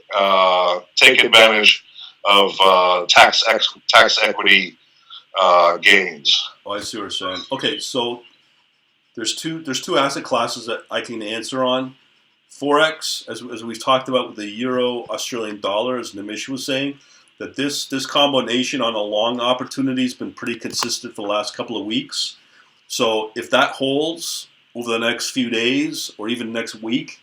S3: take advantage of tax equity gains.
S1: Oh, I see what you're saying. Okay, so there's two asset classes that I can answer on. Forex, as we've talked about with the euro, Australian dollar, as Nimish was saying, that this combination on a long opportunity has been pretty consistent for the last couple of weeks. So if that holds over the next few days or even next week,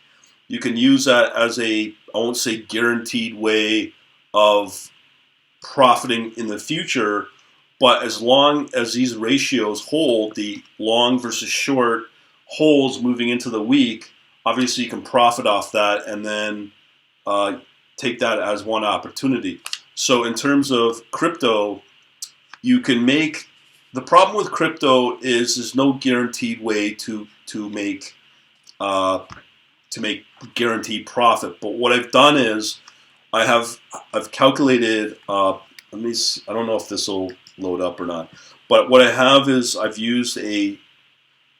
S1: you can use that as I won't say guaranteed way of profiting in the future, but as long as these ratios hold, the long versus short holds moving into the week, obviously you can profit off that and then take that as one opportunity. So in terms of crypto, you can make, the problem with crypto is there's no guaranteed way to make guaranteed profit. But what I've done is I've calculated. Let me see, I don't know if this will load up or not. But what I have is I've used a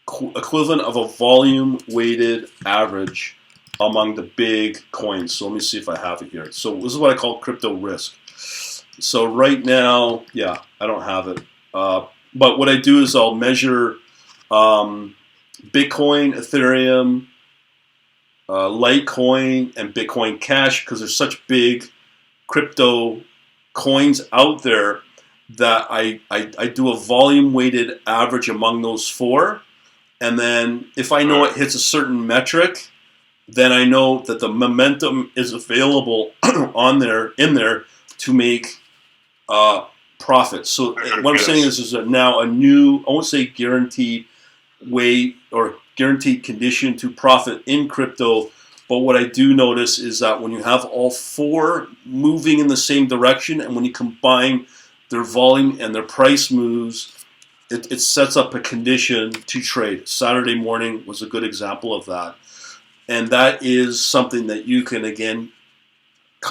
S1: equivalent of a volume weighted average among the big coins. So let me see if I have it here. So this is what I call crypto risk. So right now, yeah, I don't have it. But what I do is I'll measure Bitcoin, Ethereum, Litecoin, and Bitcoin Cash, because there's such big crypto coins out there that I do a volume weighted average among those four. And then if I know it hits a certain metric, then I know that the momentum is available in there to make profits. So what I'm saying is now a new, I won't say guaranteed way or guaranteed condition to profit in crypto, but what I do notice is that when you have all four moving in the same direction and when you combine their volume and their price moves, it sets up a condition to trade. Saturday morning was a good example of that. And that is something that you can, again,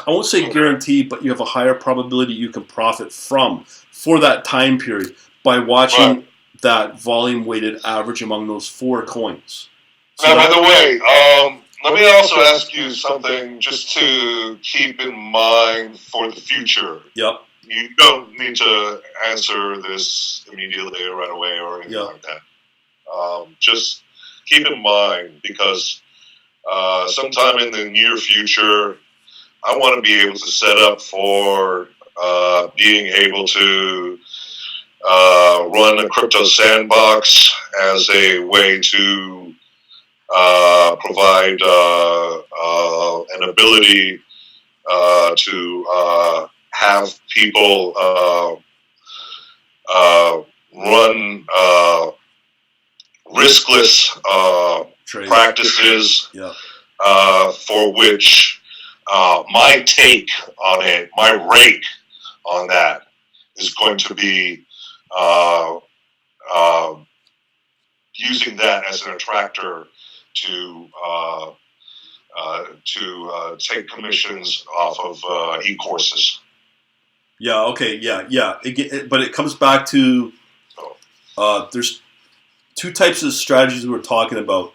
S1: I won't say guarantee, but you have a higher probability you can profit from for that time period by watching that volume weighted average among those four coins. So
S3: now, by the way, let me also ask you something just to keep in mind for the future.
S1: Yep.
S3: You don't need to answer this immediately or right away or anything like that. Just keep in mind, because sometime in the near future, I want to be able to set up for being able to run a crypto sandbox as a way to provide an ability to have people run riskless practices for which my take on it, my rate on that is going to be using that as an attractor to take commissions off of e-courses.
S1: Yeah. Okay. Yeah. But it comes back to there's two types of strategies we're talking about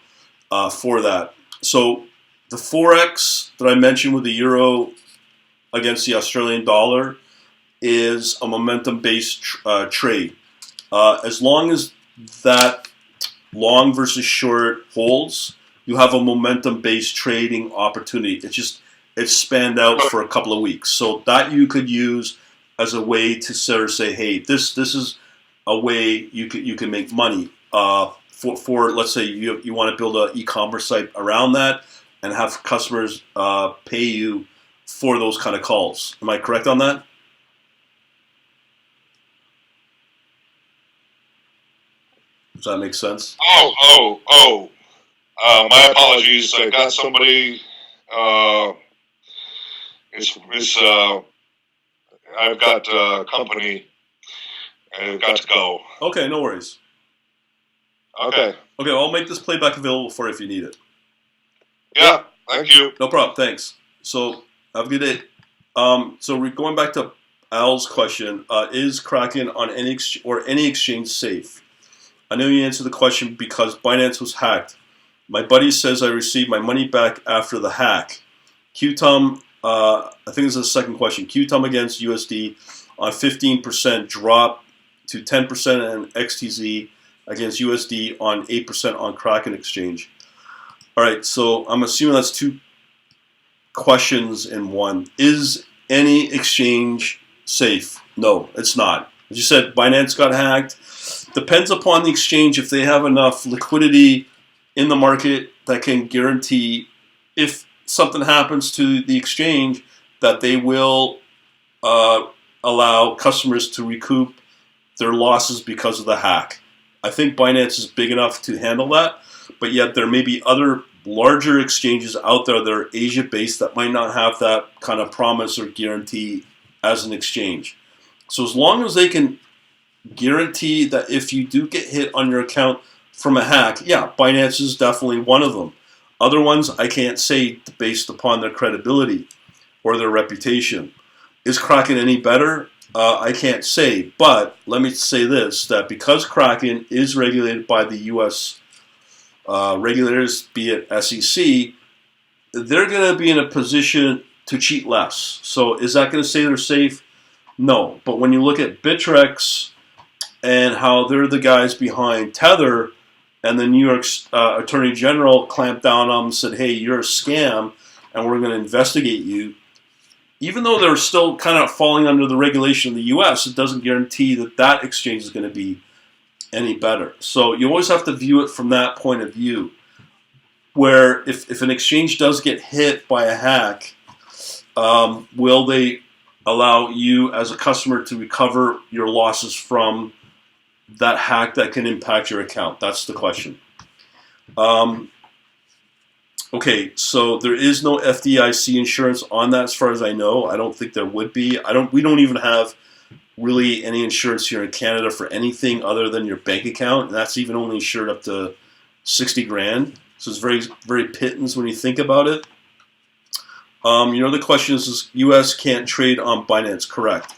S1: for that. So the forex that I mentioned with the euro against the Australian dollar is a momentum-based trade. As long as that long versus short holds, you have a momentum-based trading opportunity. It's spanned out for a couple of weeks, so that you could use as a way to sort of say, hey, this is a way you can make money. For let's say you want to build an e-commerce site around that and have customers pay you for those kind of calls. Am I correct on that? Does that make sense?
S3: My apologies. I got somebody. I've got company, and I've got to go.
S1: Okay, no worries.
S3: Okay.
S1: Okay, well, I'll make this playback available for you if you need it.
S3: Yeah, thank you.
S1: No problem, thanks. So, have a good day. So we're going back to Al's question, is Kraken on any exchange safe? I know you answered the question because Binance was hacked. My buddy says I received my money back after the hack. QTUM, I think this is the second question. QTUM against USD on 15% drop to 10%, and XTZ against USD on 8% on Kraken exchange. All right, so I'm assuming that's two questions in one. Is any exchange safe? No, it's not. As you said, Binance got hacked. Depends upon the exchange if they have enough liquidity in the market that can guarantee if something happens to the exchange that they will allow customers to recoup their losses because of the hack. I think Binance is big enough to handle that, but yet there may be other larger exchanges out there that are Asia-based that might not have that kind of promise or guarantee as an exchange. So as long as they can guarantee that if you do get hit on your account from a hack, yeah, Binance is definitely one of them. Other ones I can't say based upon their credibility or their reputation. Is Kraken any better? I can't say, but let me say this, that because Kraken is regulated by the U.S. Regulators, be it SEC, they're going to be in a position to cheat less. So is that going to say they're safe? No. But when you look at Bittrex and how they're the guys behind Tether, and the New York Attorney General clamped down on them and said, hey, you're a scam, and we're going to investigate you. Even though they're still kind of falling under the regulation of the U.S., it doesn't guarantee that that exchange is going to be any better. So you always have to view it from that point of view, where if an exchange does get hit by a hack, will they allow you as a customer to recover your losses from that hack that can impact your account? That's the question. Okay, so there is no FDIC insurance on that as far as I know. I don't think there would be. We don't even have really any insurance here in Canada for anything other than your bank account, and that's even only insured up to 60 grand. So it's very, very pittance when you think about it. The question is U.S. can't trade on Binance, correct?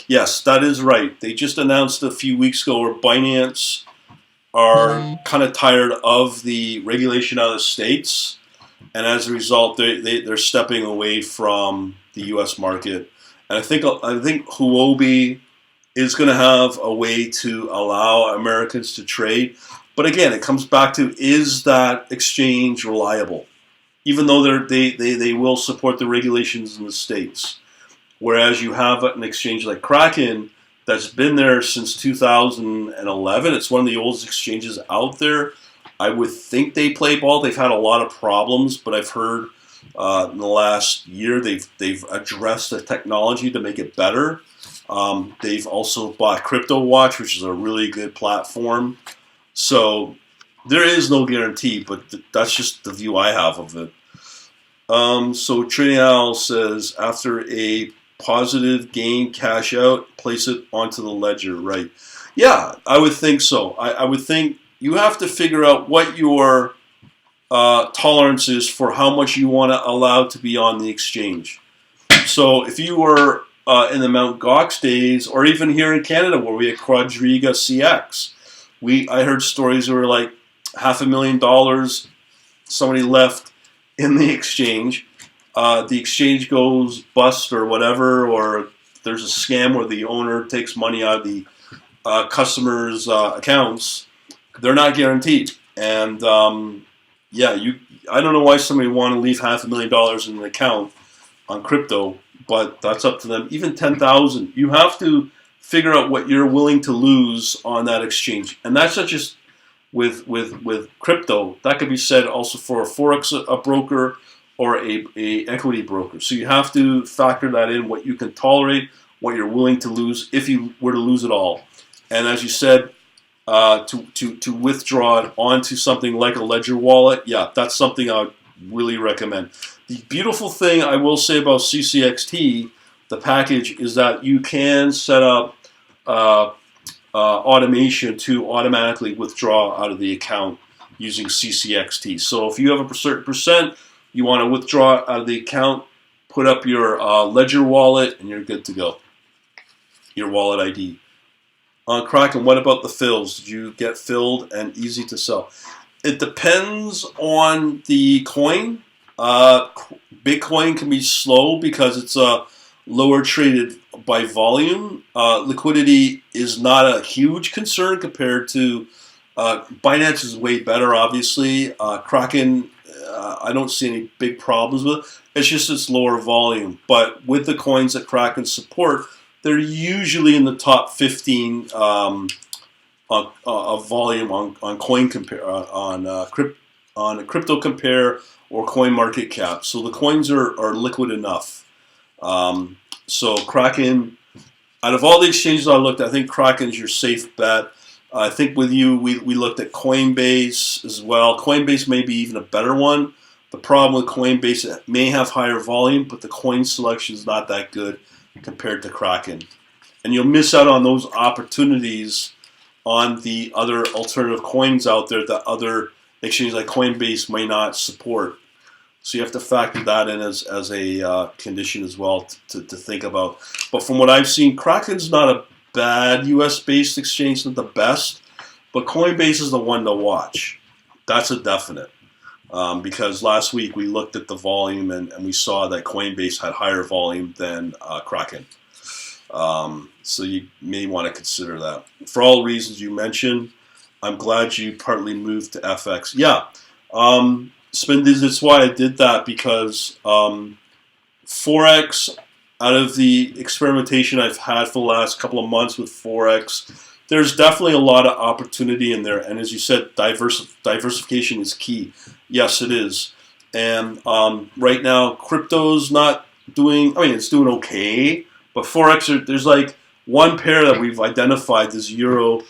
S1: Yes, that is right. They just announced a few weeks ago where Binance are kind of tired of the regulation out of the States, and as a result, they're stepping away from the U.S. market. And I think Huobi is going to have a way to allow Americans to trade. But again, it comes back to, is that exchange reliable? Even though they will support the regulations in the States. Whereas you have an exchange like Kraken that's been there since 2011. It's one of the oldest exchanges out there. I would think they play ball. They've had a lot of problems, but I've heard in the last year they've addressed the technology to make it better. They've also bought Crypto Watch, which is a really good platform. So there is no guarantee, but that's just the view I have of it. So Trinial says, after a positive gain cash out, place it onto the ledger, right? Yeah, I would think so. I would think you have to figure out what your tolerance is for how much you want to allow to be on the exchange. So if you were in the Mt. Gox days, or even here in Canada where we had Quadriga CX, I heard stories where like $500,000 somebody left in the exchange. The exchange goes bust or whatever, or there's a scam where the owner takes money out of the customers' accounts. They're not guaranteed. And I don't know why somebody would want to leave $500,000 in an account on crypto, but that's up to them. Even 10,000, you have to figure out what you're willing to lose on that exchange. And that's not just with crypto. That could be said also for a forex broker or a equity broker. So you have to factor that in, what you can tolerate, what you're willing to lose if you were to lose it all. And as you said, to withdraw it onto something like a Ledger wallet, yeah, that's something I would really recommend. The beautiful thing I will say about CCXT, the package, is that you can set up automation to automatically withdraw out of the account using CCXT. So if you have a certain percent you want to withdraw out of the account, put up your Ledger wallet and you're good to go. Your wallet ID. Kraken, what about the fills? Did you get filled and easy to sell? It depends on the coin. Bitcoin can be slow because it's lower traded by volume. Liquidity is not a huge concern compared to Binance is way better, obviously. Kraken, I don't see any big problems with it. It's just its lower volume. But with the coins that Kraken support, they're usually in the top 15 of volume on coin compare on crypto compare or coin market cap. So the coins are liquid enough. So Kraken, out of all the exchanges I looked at, I think Kraken's your safe bet. I think with you, we looked at Coinbase as well. Coinbase may be even a better one. The problem with Coinbase, it may have higher volume, but the coin selection is not that good compared to Kraken. And you'll miss out on those opportunities on the other alternative coins out there that other exchanges like Coinbase may not support. So you have to factor that in as a condition as well to think about. But from what I've seen, Kraken's not a bad US-based exchange, not the best, but Coinbase is the one to watch. That's a definite. Because last week we looked at the volume and we saw that Coinbase had higher volume than Kraken. So you may want to consider that. For all the reasons you mentioned, I'm glad you partly moved to FX. Yeah, Spindies, that's why I did that, because Forex, out of the experimentation I've had for the last couple of months with Forex, there's definitely a lot of opportunity in there. And as you said, diversification is key. Yes, it is. And right now, crypto's not doing, I mean, it's doing okay. But Forex, there's like one pair that we've identified, this euro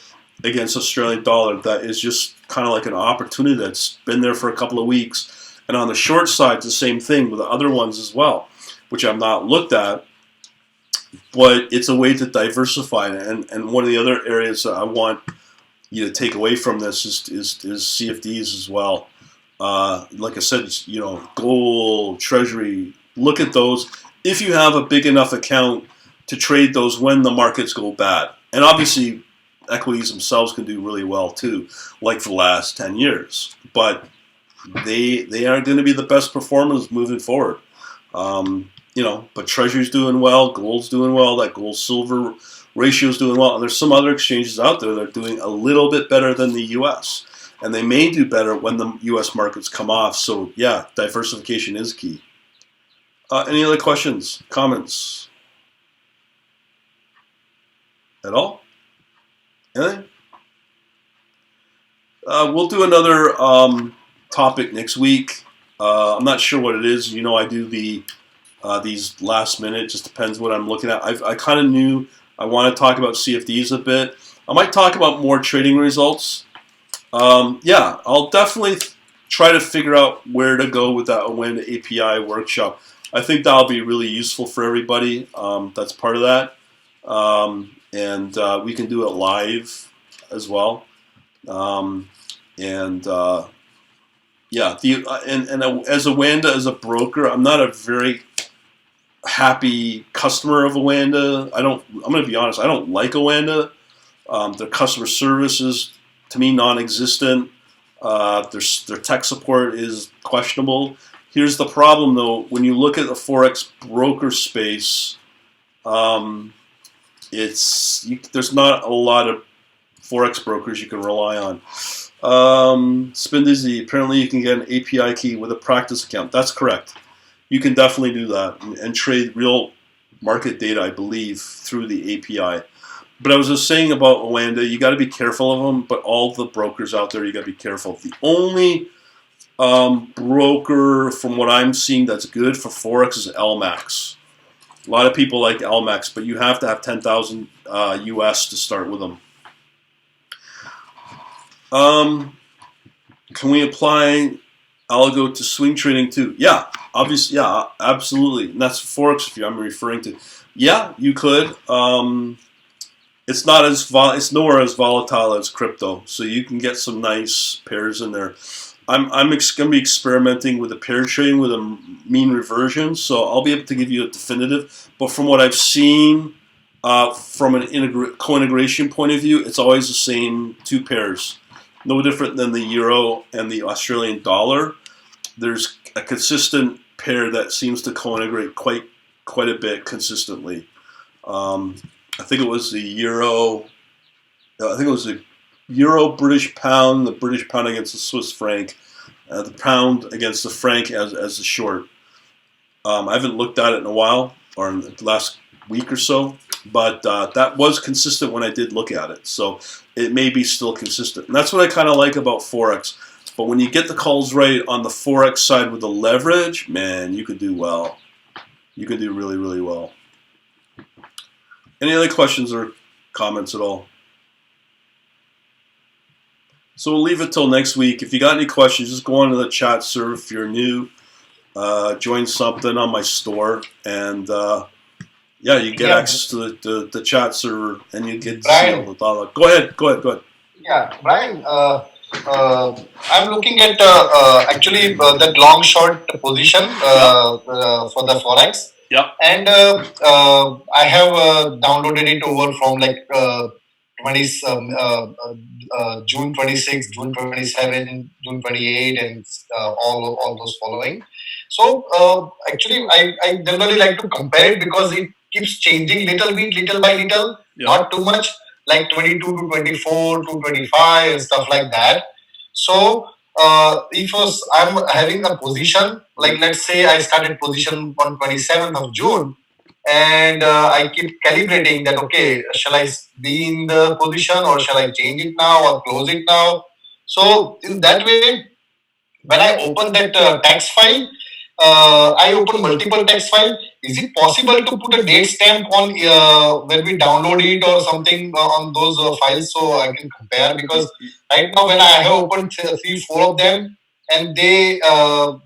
S1: against Australian dollar, that is just kind of like an opportunity that's been there for a couple of weeks. And on the short side, it's the same thing with the other ones as well, which I've not looked at. But it's a way to diversify. And one of the other areas that I want you to take away from this is CFDs as well. Like I said, gold, treasury, look at those. If you have a big enough account to trade those when the markets go bad. And obviously, equities themselves can do really well too, like for the last 10 years. But they are going to be the best performers moving forward. But Treasury's doing well, gold's doing well, that gold-silver ratio's doing well. And there's some other exchanges out there that are doing a little bit better than the U.S. And they may do better when the U.S. markets come off. So, yeah, diversification is key. Any other questions, comments? At all? Anything? We'll do another topic next week. I'm not sure what it is. I do these last minute. Just depends what I'm looking at. I kind of knew I want to talk about CFDs a bit. I might talk about more trading results. Yeah, I'll definitely try to figure out where to go with that Awanda API workshop. I think that'll be really useful for everybody. That's part of that. And we can do it live as well. Yeah, as Awanda, as a broker, I'm not a very happy customer of Awanda. I'm going to be honest, I don't like Awanda. Their customer service is, to me, non-existent. Their tech support is questionable. Here's the problem, though. When you look at the Forex broker space, there's not a lot of Forex brokers you can rely on. Spindizzy, apparently you can get an API key with a practice account. That's correct. You can definitely do that and trade real market data, I believe, through the API. But I was just saying about Awanda, you got to be careful of them, but all the brokers out there, you got to be careful. The only broker from what I'm seeing that's good for forex is LMAX. A lot of people like LMAX, but you have to have 10,000 US to start with them. Can we apply algo to swing trading too? Yeah, obviously, yeah, absolutely. And that's forex if I'm referring to. Yeah, you could. It's not as it's nowhere as volatile as crypto, so you can get some nice pairs in there. I'm going to be experimenting with a pair trading with a mean reversion, so I'll be able to give you a definitive. But from what I've seen, from an co-integration point of view, it's always the same two pairs. No different than the euro and the Australian dollar. There's a consistent pair that seems to co-integrate quite a bit consistently. I think it was the euro. I think it was the euro British pound, the British pound against the Swiss franc, the pound against the franc as the short. I haven't looked at it in a while, or in the last week or so, but that was consistent when I did look at it. So it may be still consistent. And that's what I kind of like about forex. But when you get the calls right on the forex side with the leverage, man, you could do well. You could do really, really well. Any other questions or comments at all? So we'll leave it till next week. If you got any questions, just go on to the chat server if you're new. Join something on my store, and yeah, you get access to the chat server, and you get to see all the dialogue. Go ahead.
S2: Yeah, Brian. I'm looking at actually that long short position for the forex.
S1: Yeah.
S2: And I have downloaded it over from like 20, June 26, June 27, June 28, and all those following. So actually, I generally like to compare it because it keeps changing little bit, little by little, not too much, like 22 to 24 to 25 and stuff like that. So if I'm having a position, like let's say I started position on 27th of June, and I keep calibrating that, okay, shall I be in the position or shall I change it now or close it now? So in that way, when I open that text file, I open multiple text file. Is it possible to put a date stamp on when we download it or something on those files so I can compare? Because right now when I have opened three, four of them, and they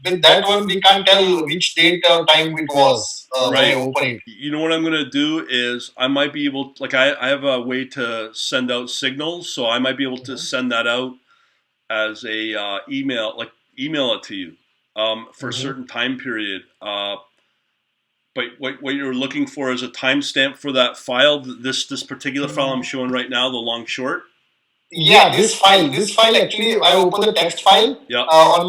S2: with that one we can't tell which date or time it was when I open it.
S1: You know what I'm going to do is I might be able to, like I have a way to send out signals, so I might be able to send that out as a email, like email it to you for a certain time period. But what you're looking for is a timestamp for that file. This particular file I'm showing right now, the long short.
S2: Yeah, this file actually, I open the text file on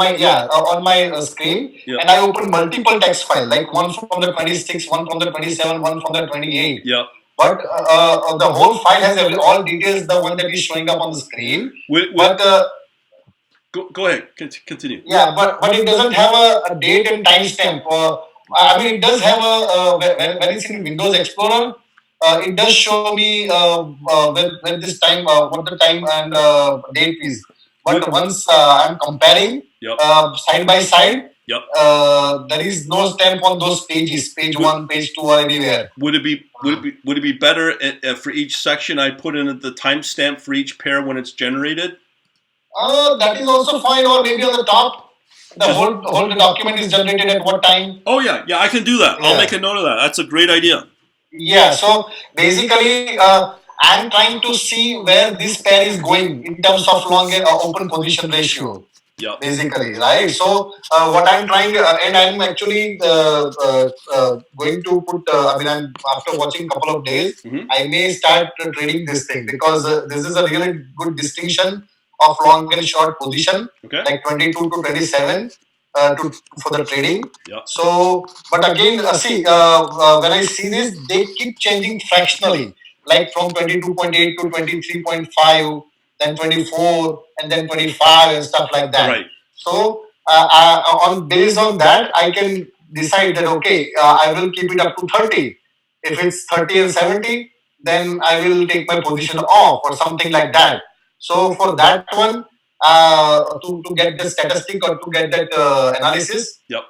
S2: my screen, and I open multiple text file, like one from the 26, one from the 27, one from the 28.
S1: Yeah.
S2: But the whole file has all details, the one that is showing up on the screen.
S1: Go ahead, continue.
S2: Yeah, but it doesn't have a date and timestamp. I mean, it does have when it's in Windows Explorer, it does show me when this time, what the time and date is. But once I'm comparing side by side, there is no stamp on those pages, page 1, page 2, or anywhere.
S1: Would it be better for each section I put in the timestamp for each pair when it's generated?
S2: That is also fine, or maybe on the top. The whole document is generated at what time?
S1: Oh yeah, I can do that. I'll make a note of that. That's a great idea.
S2: Yeah, so basically, I'm trying to see where this pair is going in terms of long open position ratio.
S1: Yeah.
S2: Basically, right? So what I'm trying, and I'm actually going to put. I mean, after watching a couple of days, I may start trading this thing because this is a really good distinction of long and short position, like 22 to 27 for the trading.
S1: Yeah.
S2: So, but again, see, when I see this, they keep changing fractionally, like from 22.8 to 23.5, then 24, and then 25, and stuff like that.
S1: Right.
S2: So, based on that, I can decide that, okay, I will keep it up to 30. If it's 30 and 70, then I will take my position off or something like that. So for that one, to get the statistic or to get that analysis.
S1: Yep.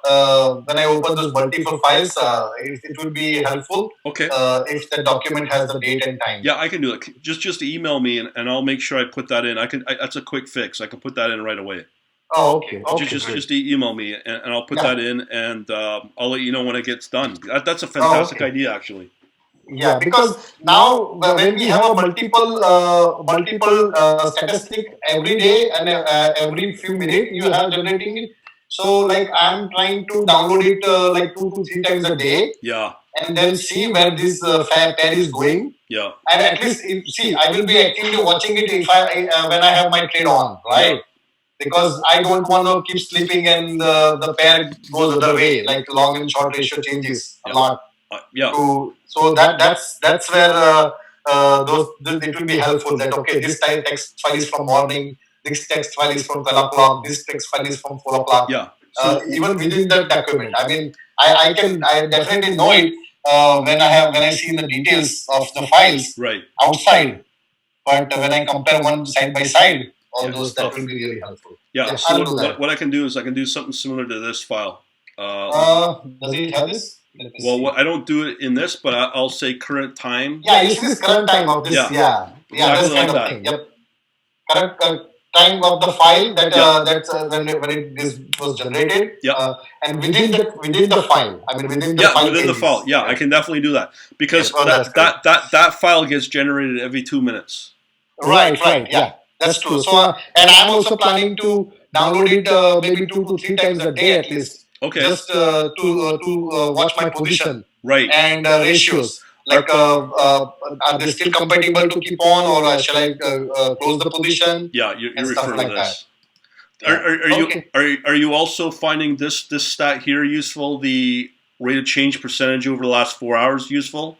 S2: When I open those multiple files, it will be helpful.
S1: Okay.
S2: If the document has the date and time.
S1: Yeah, I can do it. Just email me and I'll make sure I put that in. That's a quick fix. I can put that in right away.
S2: Oh, okay.
S1: Just email me and I'll put that in, and I'll let you know when it gets done. That's a fantastic idea, actually.
S2: Yeah, because now when we have a multiple statistic every day and every few minutes you have generating it. So like I'm trying to download it like 2 to 3 times a day.
S1: Yeah.
S2: And then see where this pair is going.
S1: Yeah.
S2: And at least I will be actively watching it if when I have my trade on, right? Yeah. Because I don't want to keep sleeping and the pair goes other way, like long and short ratio changes a lot.
S1: Yeah.
S2: So that's where it will be helpful. That okay, this text file is from morning, this text file is from 12 o'clock, this text file is from 4 o'clock.
S1: Yeah.
S2: Even within the document, I mean, I definitely know it when I see the details of the files outside. But when I compare one side by side, all those that will be really helpful.
S1: Yeah. So what I can do is I can do something similar to this file.
S2: Does it have this?
S1: Well, I don't do it in this, but I'll say current time.
S2: Yeah, you see this current time of this. Yeah,
S1: exactly
S2: this
S1: like
S2: kind
S1: that.
S2: of thing. Yep. Current time of the file that that's when this was generated.
S1: Yeah.
S2: And within the file. I mean within the file.
S1: Within the file. Yeah, I can definitely do that because that file gets generated every 2 minutes.
S2: Right. Yeah, that's true. So and I'm also planning to download it maybe 2 to 3 times a day at least.
S1: Okay.
S2: Just to watch my position.
S1: Right.
S2: And ratios. Like, are they still compatible to keep on, or shall I close the position?
S1: Yeah, you're referring to this.
S2: That.
S1: Are you also finding this stat here useful? The rate of change percentage over the last 4 hours useful?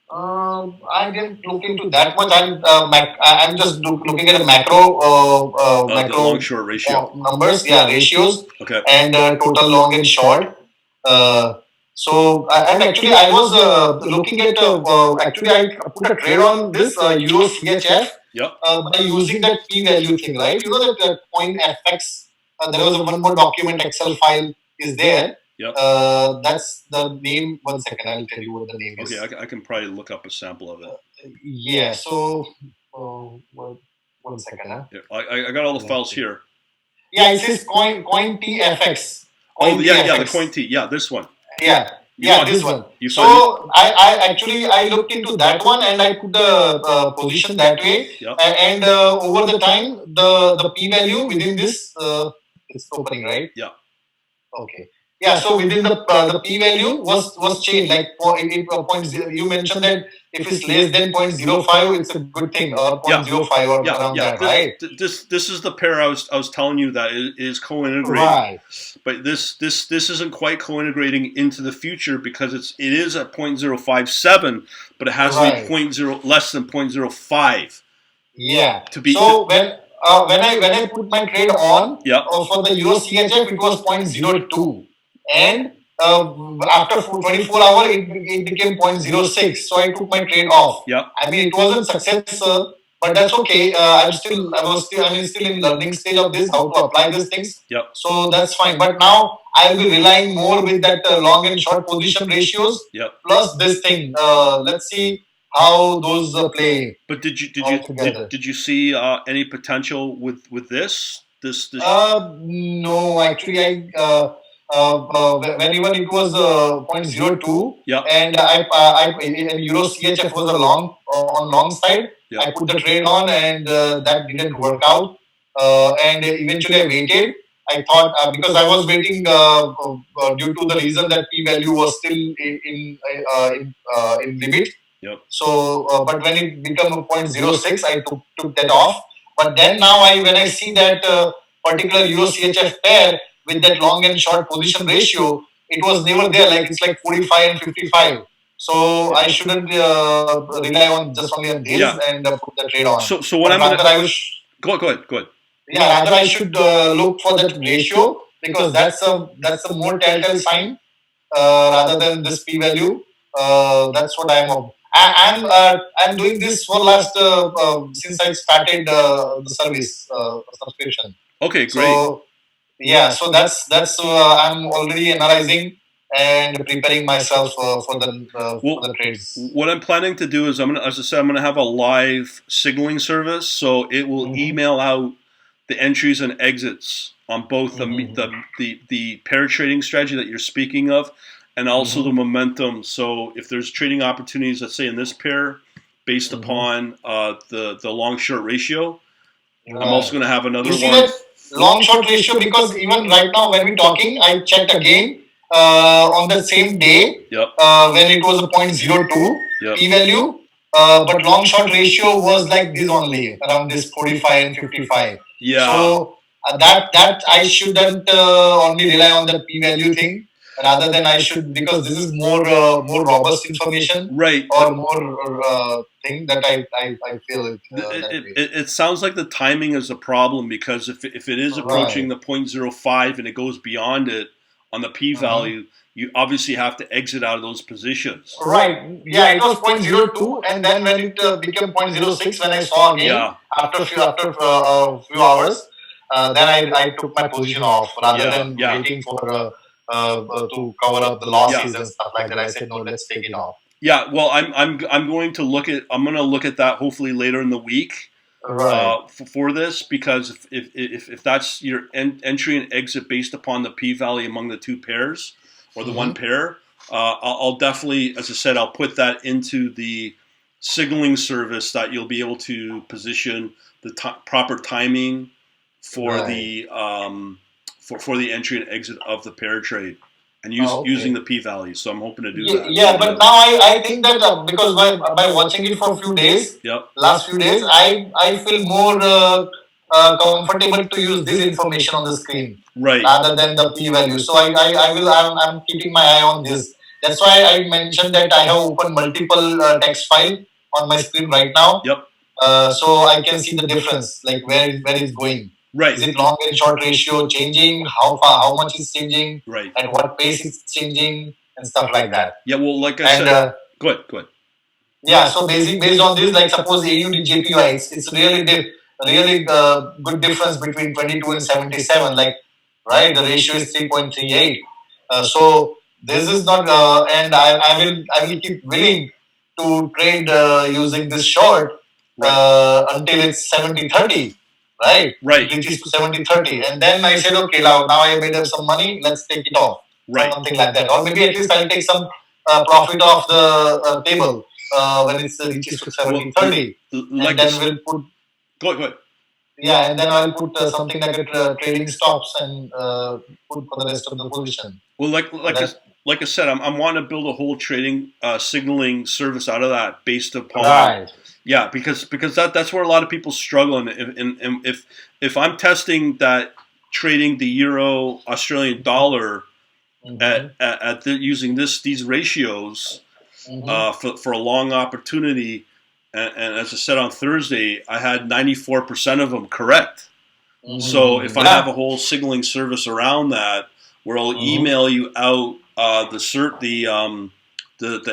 S2: I didn't look into that much. I'm just looking at the macro
S1: the long short ratio
S2: numbers. Yeah, ratios.
S1: Okay.
S2: And total long and short. So and actually I was looking at actually I put a trade on this Euro CHF.
S1: Yep.
S2: By using that p value thing, right? You know that point FX. There was one more document Excel file is there.
S1: Yep.
S2: That's the name. 1 second, I'll tell you what the name is.
S1: Okay, I can probably look up a sample of it.
S2: Yeah. So 1 second. Huh?
S1: Yeah, I got all the files here.
S2: Yeah, it says coin TFX.
S1: The coin T. Yeah, this one.
S2: Yeah, this one. So I looked into that one and I put the position that way.
S1: Yep.
S2: And over the time, the p value within this it's opening, right?
S1: Yeah.
S2: Okay. Yeah. So within the p value was changed. Like you mentioned that if it's less than 0.05, it's a good thing, or 0.05 or around that, right?
S1: This is the pair I was telling you that is co-integrating.
S2: Right.
S1: But this isn't quite co-integrating into the future because it is at 0.057, but it has to be less than 0.05.
S2: Yeah.
S1: To be
S2: when I put my trade on for the Euro CHF, it was 0.02, and after 24 hours it became 0.06. So I took my trade off.
S1: Yeah.
S2: I mean, it wasn't success, but that's okay. I'm still in learning stage of this, how to apply these things.
S1: Yep.
S2: So that's fine. But now I'll be relying more with that long and short position ratios.
S1: Yep.
S2: Plus this thing. Let's see how those play.
S1: But did you see any potential with this?
S2: No, actually when even it was 0.02, and I in Euro CHF was a long on long side. I put the trade on, and that didn't work out. And eventually I waited. I thought because I was waiting due to the reason that p value was still in limit.
S1: Yep.
S2: So, but when it became 0.06, I took that off. But then now when I see that particular Euro CHF pair with that long and short position ratio, it was never there. Like it's like 45 and 55. So I shouldn't rely on just only on this and put the trade on.
S1: So what I'm going to go ahead.
S2: Yeah, rather I should look for that ratio because that's a more telltale sign rather than this p value. That's what I'm. I'm doing this for last since I started the service subscription.
S1: Okay, great.
S2: So yeah, so that's I'm already analyzing and preparing myself for the trades.
S1: What I'm planning to do is as I said, I'm gonna have a live signaling service, so it will email out the entries and exits on both the pair trading strategy that you're speaking of, and also the momentum. So if there's trading opportunities, let's say in this pair, based upon the long short ratio, I'm also going to have another
S2: You see
S1: one.
S2: that long short ratio, because even right now when we're talking, I checked again on the same day when it was a point zero 0.02 p value, but long short ratio was like this only, around this 45 and 55.
S1: Yeah.
S2: So that I shouldn't only rely on the p value thing. Rather than I should, because this is more robust information,
S1: right,
S2: or more thing that I feel
S1: it sounds like the timing is a problem, because if it is approaching the 0.05 and it goes beyond it on the p value, you obviously have to exit out of those positions.
S2: Right. Yeah, it was 0.02, and then when it became 0.06, when I saw again after a few hours, then I took my position off rather than waiting for to cover up the losses and stuff like that. I said, no, let's take it off.
S1: Yeah, well, I'm going to look at that hopefully later in the week, for this, because if that's your entry and exit based upon the p value among the two pairs or the one pair, I'll definitely, as I said, I'll put that into the signaling service that you'll be able to position the proper timing for the for the entry and exit of the pair trade, and using the p value. So I'm hoping to do that.
S2: Yeah, but now I think that because by watching it for a few days, last few days, I feel more comfortable to use this information on the screen, rather than the p value. So I'm keeping my eye on this. That's why I mentioned that I have opened multiple text file on my screen right now. So I can see the difference, like where it's going.
S1: Right.
S2: Is it long and short ratio changing? How much is changing?
S1: Right.
S2: At what pace it's changing and stuff like that.
S1: Yeah. Well, like I said, go ahead.
S2: Yeah. So based on this, like suppose AUD JPY, it's really good difference between 22 and 77. Like, right, the ratio is 3.38. So this is not, and I will keep willing to trade using this short until it's 70-30. Right. It reaches to 70-30. And then I said, okay, now I made up some money, let's take it off. Something like that. Or maybe at least I'll take some profit off the table when it reaches to 70-30. And then we'll put.
S1: Go ahead.
S2: Yeah, and then I'll put something like a trading stops and put for the rest of the position.
S1: Well, like I said, I'm wanting to build a whole trading signaling service out of that, based upon yeah, because that's where a lot of people struggle. And if I'm testing that trading the euro Australian dollar at using these ratios for a long opportunity, and as I said on Thursday, I had 94% of them correct. So if I have a whole signaling service around that, where I'll email you out the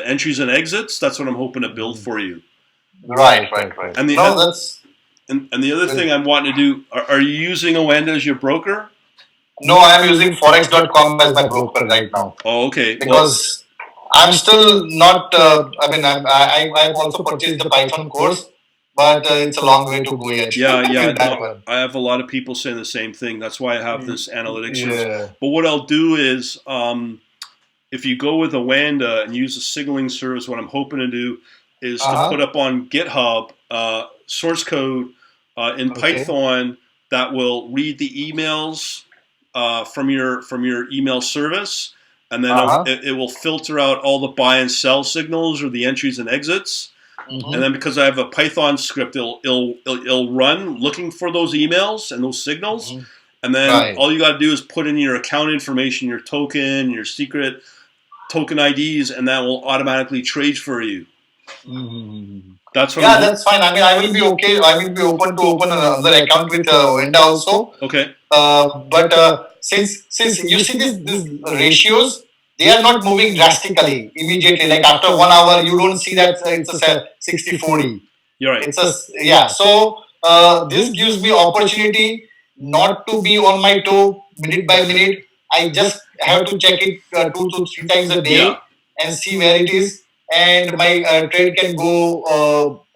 S1: entries and exits, that's what I'm hoping to build for you.
S2: Right.
S1: And the other thing I'm wanting to do, are you using Oanda as your broker?
S2: No, I'm using forex.com as my broker right now.
S1: Oh, okay.
S2: Because I'm still not. I've also purchased the Python course, but it's a long way to go yet.
S1: Yeah. I have a lot of people saying the same thing. That's why I have this analytics service. But what I'll do is, if you go with Oanda and use a signaling service, what I'm hoping to do is to put up on GitHub source code in Python that will read the emails from your email service, and then it will filter out all the buy and sell signals or the entries and exits. And then because I have a Python script, it'll run looking for those emails and those signals. And then all you got to do is put in your account information, your token, your secret token IDs, and that will automatically trade for you. That's what
S2: that's fine. I mean, I will be okay. I will be open to open another account with Oanda also.
S1: Okay.
S2: But since you see these ratios, they are not moving drastically immediately. Like after 1 hour, you don't see that it's a 60-40.
S1: You're right.
S2: It's a yeah. So this gives me opportunity not to be on my toe minute by minute. I just have to check it 2 to 3 times a day
S1: Yeah.
S2: and see where it is, and my trade can go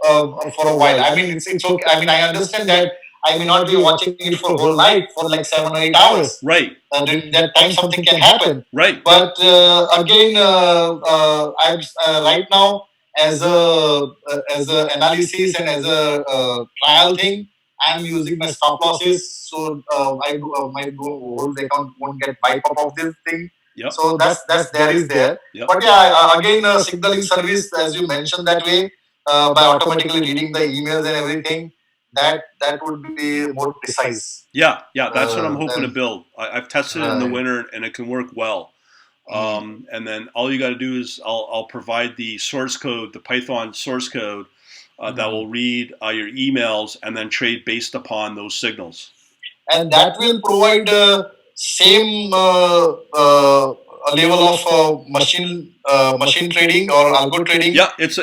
S2: for a while. I mean, it's okay. I mean, I understand that I may not be watching it for whole night for like 7 or 8 hours.
S1: Right.
S2: During that time, something can happen.
S1: Right.
S2: But again, I'm right now as a analysis and as a trial thing. I'm using my stop losses, so my whole account won't get wiped up of this thing.
S1: Yep.
S2: So that's there is there.
S1: Yep.
S2: But yeah, again, signaling service, as you mentioned that way, by automatically reading the emails and everything, that would be more precise.
S1: Yeah, that's what I'm hoping to
S2: And
S1: build. I've tested it in the winter, and it can work well. And then all you got to do is I'll provide the source code, the Python source code that will read your emails and then trade based upon those signals.
S2: And that will provide same level of machine trading or algo trading.
S1: Yeah,
S2: as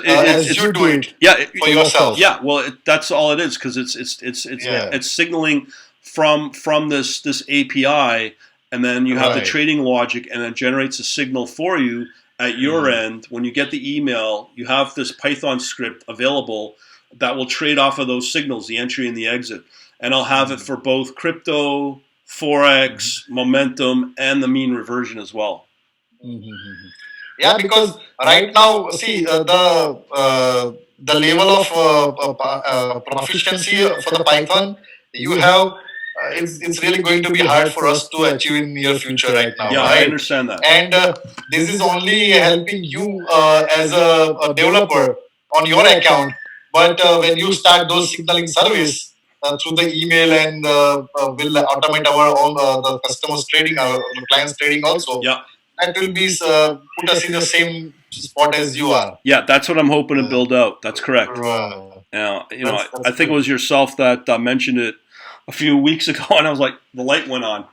S2: you do it.
S1: Yeah,
S2: for yourself.
S1: Yeah, well, that's all it is because it's signaling from this API, and then you have the trading logic, and it generates a signal for you at your end. When you get the email, you have this Python script available that will trade off of those signals, the entry and the exit, and I'll have it for both crypto, forex, momentum, and the mean reversion as well.
S2: Yeah, because right now, see the level of proficiency for the Python you have. It's really going to be hard for us to achieve in near future right now.
S1: Yeah,
S2: right?
S1: I understand that.
S2: And this is only helping you as a developer on your account. But when you start those signaling service through the email and will automate our own the customers trading, our clients trading also.
S1: Yeah.
S2: That will be put us in the same spot as you are.
S1: Yeah, that's what I'm hoping to build out. That's correct. Now, I think it was yourself that mentioned it a few weeks ago, and I was like, the light went on.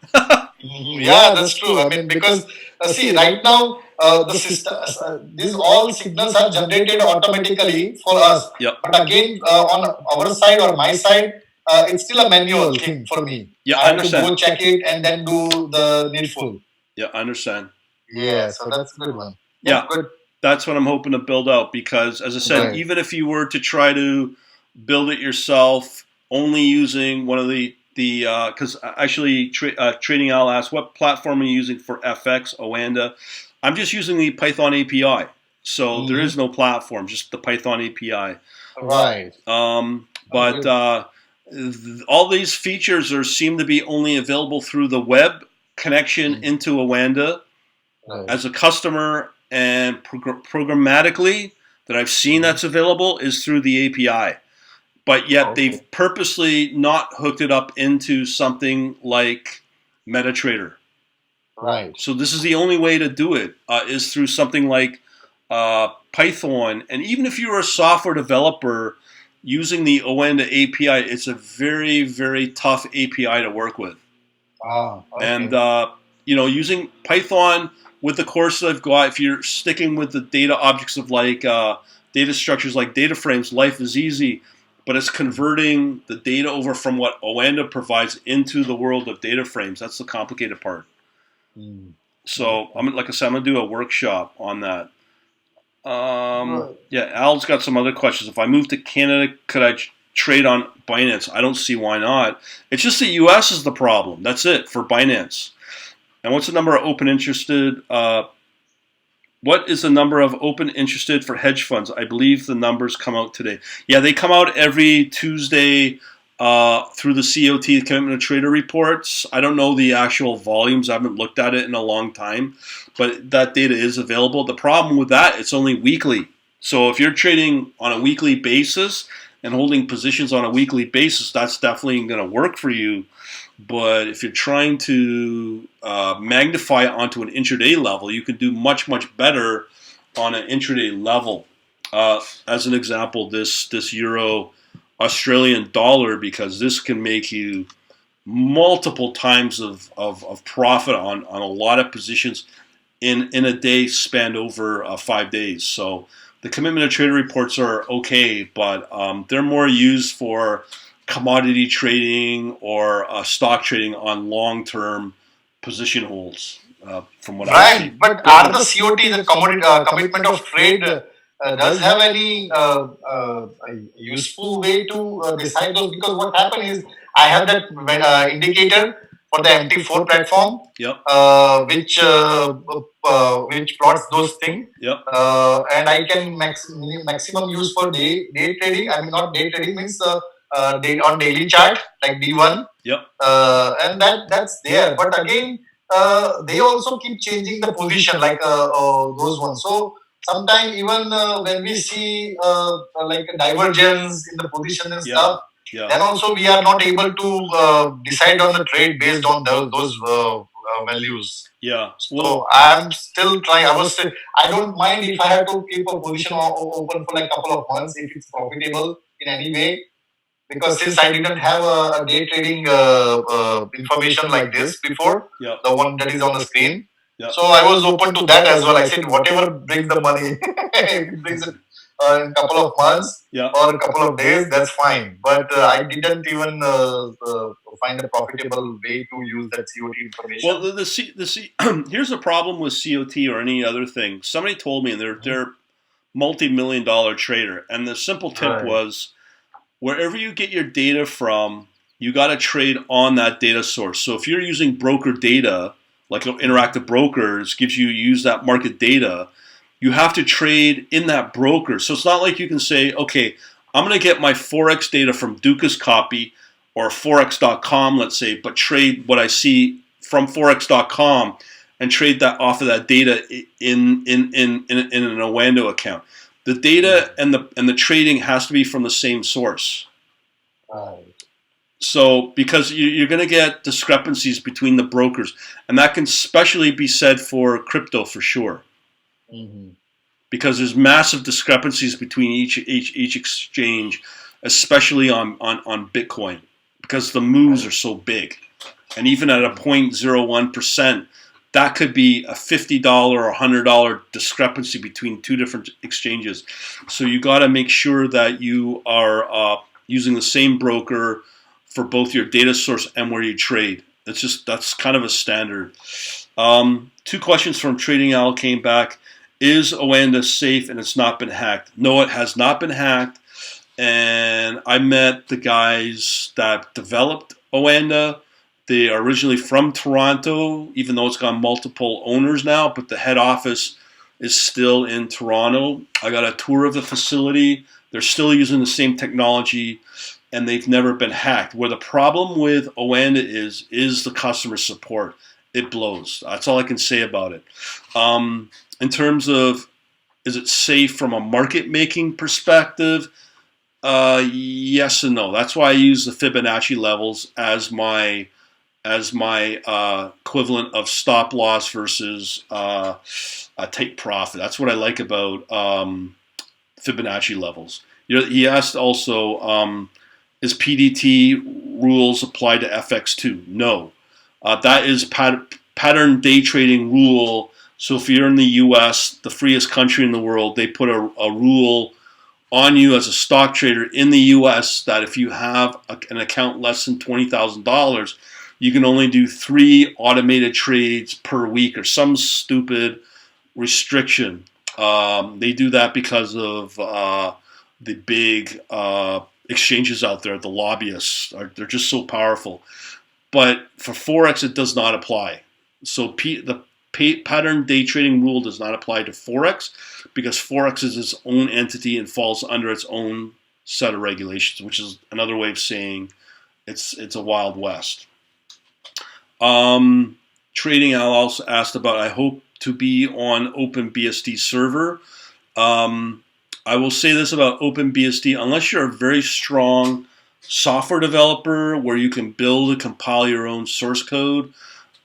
S2: Yeah, that's true. I mean, because see, right now the system, these all signals are generated automatically for us.
S1: Yep.
S2: But again, on our side or my side, it's still a manual thing for me.
S1: Yeah,
S2: I
S1: I
S2: have
S1: understand.
S2: to go check it and then do the needful.
S1: Yeah, I understand.
S2: Yeah, so that's a good one.
S1: Yeah,
S2: good.
S1: That's what I'm hoping to build out because, as I said, even if you were to try to build it yourself, only using one of the because actually Trading Owl asked, what platform are you using for FX, Oanda? I'm just using the Python API. So there is no platform, just the Python API.
S2: Right.
S1: But all these features seem to be only available through the web connection into Oanda. As a customer and programmatically that I've seen that's available is through the API. But yet they've purposely not hooked it up into something like MetaTrader.
S2: Right.
S1: So this is the only way to do it is through something like Python. And even if you're a software developer using the Oanda API, it's a very, very tough API to work with.
S2: Wow. Okay.
S1: And using Python with the courses I've got, if you're sticking with the data objects of like data structures like data frames, life is easy. But it's converting the data over from what Oanda provides into the world of data frames. That's the complicated part. So, like I said, I'm going to do a workshop on that. Yeah, Al's got some other questions. If I move to Canada, could I trade on Binance? I don't see why not. It's just the U.S. is the problem. That's it for Binance. And what's the number of open interested? What is the number of open interested for hedge funds? I believe the numbers come out today. Yeah, they come out every Tuesday through the COT, Commitment of Trader reports. I don't know the actual volumes. I haven't looked at it in a long time, but that data is available. The problem with that, it's only weekly. So if you're trading on a weekly basis and holding positions on a weekly basis, that's definitely going to work for you. But if you're trying to magnify it onto an intraday level, you can do much, much better on an intraday level. As an example, this Euro Australian dollar, because this can make you multiple times of profit on a lot of positions in a day spanned over 5 days. So the commitment of trader reports are okay, but they're more used for commodity trading or stock trading on long-term position holds, from what I've
S2: Right,
S1: seen.
S2: but are the COT, the commitment of trade, does have any useful way to decide those? Because what happened is I have that indicator for the MT4 platform,
S1: Yep.
S2: Which plots those things,
S1: Yep.
S2: and I can maximum use for day trading. I mean, not day trading means day on daily chart like D1.
S1: Yep.
S2: And that's there. But again, they also keep changing the position like those ones. So sometimes even when we see like a divergence in the position and stuff, then also we are not able to decide on the trade based on those values.
S1: Yeah.
S2: So I'm still trying. I don't mind if I have to keep a position open for like a couple of months if it's profitable in any way, because since I didn't have a day trading information like this before, the one that is on the screen, so I was open to that as well. I said whatever brings the money, if it brings it in a couple of months or a couple of days, that's fine. But I didn't even find a profitable way to use that COT information.
S1: Well, here's the problem with COT or any other thing. Somebody told me, and they're multi-million-dollar trader, and the simple tip was, wherever you get your data from, you got to trade on that data source. So if you're using broker data, like Interactive Brokers gives you use that market data, you have to trade in that broker. So it's not like you can say, okay, I'm going to get my forex data from Dukas Copy or forex.com, let's say, but trade what I see from forex.com and trade that off of that data in an Owando account. The data and the trading has to be from the same source. So because you're going to get discrepancies between the brokers, and that can especially be said for crypto for sure. Because there's massive discrepancies between each exchange, especially on Bitcoin, because the moves are so big, and even at a 0.01%. That could be a $50 or $100 discrepancy between two different exchanges. So you got to make sure that you are using the same broker for both your data source and where you trade. That's kind of a standard. 2 questions from Trading Owl came back. Is Owanda safe and it's not been hacked? No, it has not been hacked. And I met the guys that developed Owanda. They are originally from Toronto, even though it's got multiple owners now, but the head office is still in Toronto. I got a tour of the facility. They're still using the same technology, and they've never been hacked. Where the problem with Owanda is the customer support. It blows. That's all I can say about it. In terms of, is it safe from a market-making perspective? Yes and no. That's why I use the Fibonacci levels as my equivalent of stop loss versus a take profit. That's what I like about Fibonacci levels. He asked also, is PDT rules apply to FX too? No. That is pattern day trading rule. So if you're in the U.S., the freest country in the world, they put a rule on you as a stock trader in the U.S. that if you have an account less than $20,000, you can only do 3 automated trades per week or some stupid restriction. They do that because of the big exchanges out there. The lobbyists they're just so powerful. But for Forex, it does not apply. So the pattern day trading rule does not apply to Forex because Forex is its own entity and falls under its own set of regulations, which is another way of saying it's a Wild West. Trading Al also asked about, I hope to be on OpenBSD server. I will say this about OpenBSD, unless you're a very strong software developer where you can build and compile your own source code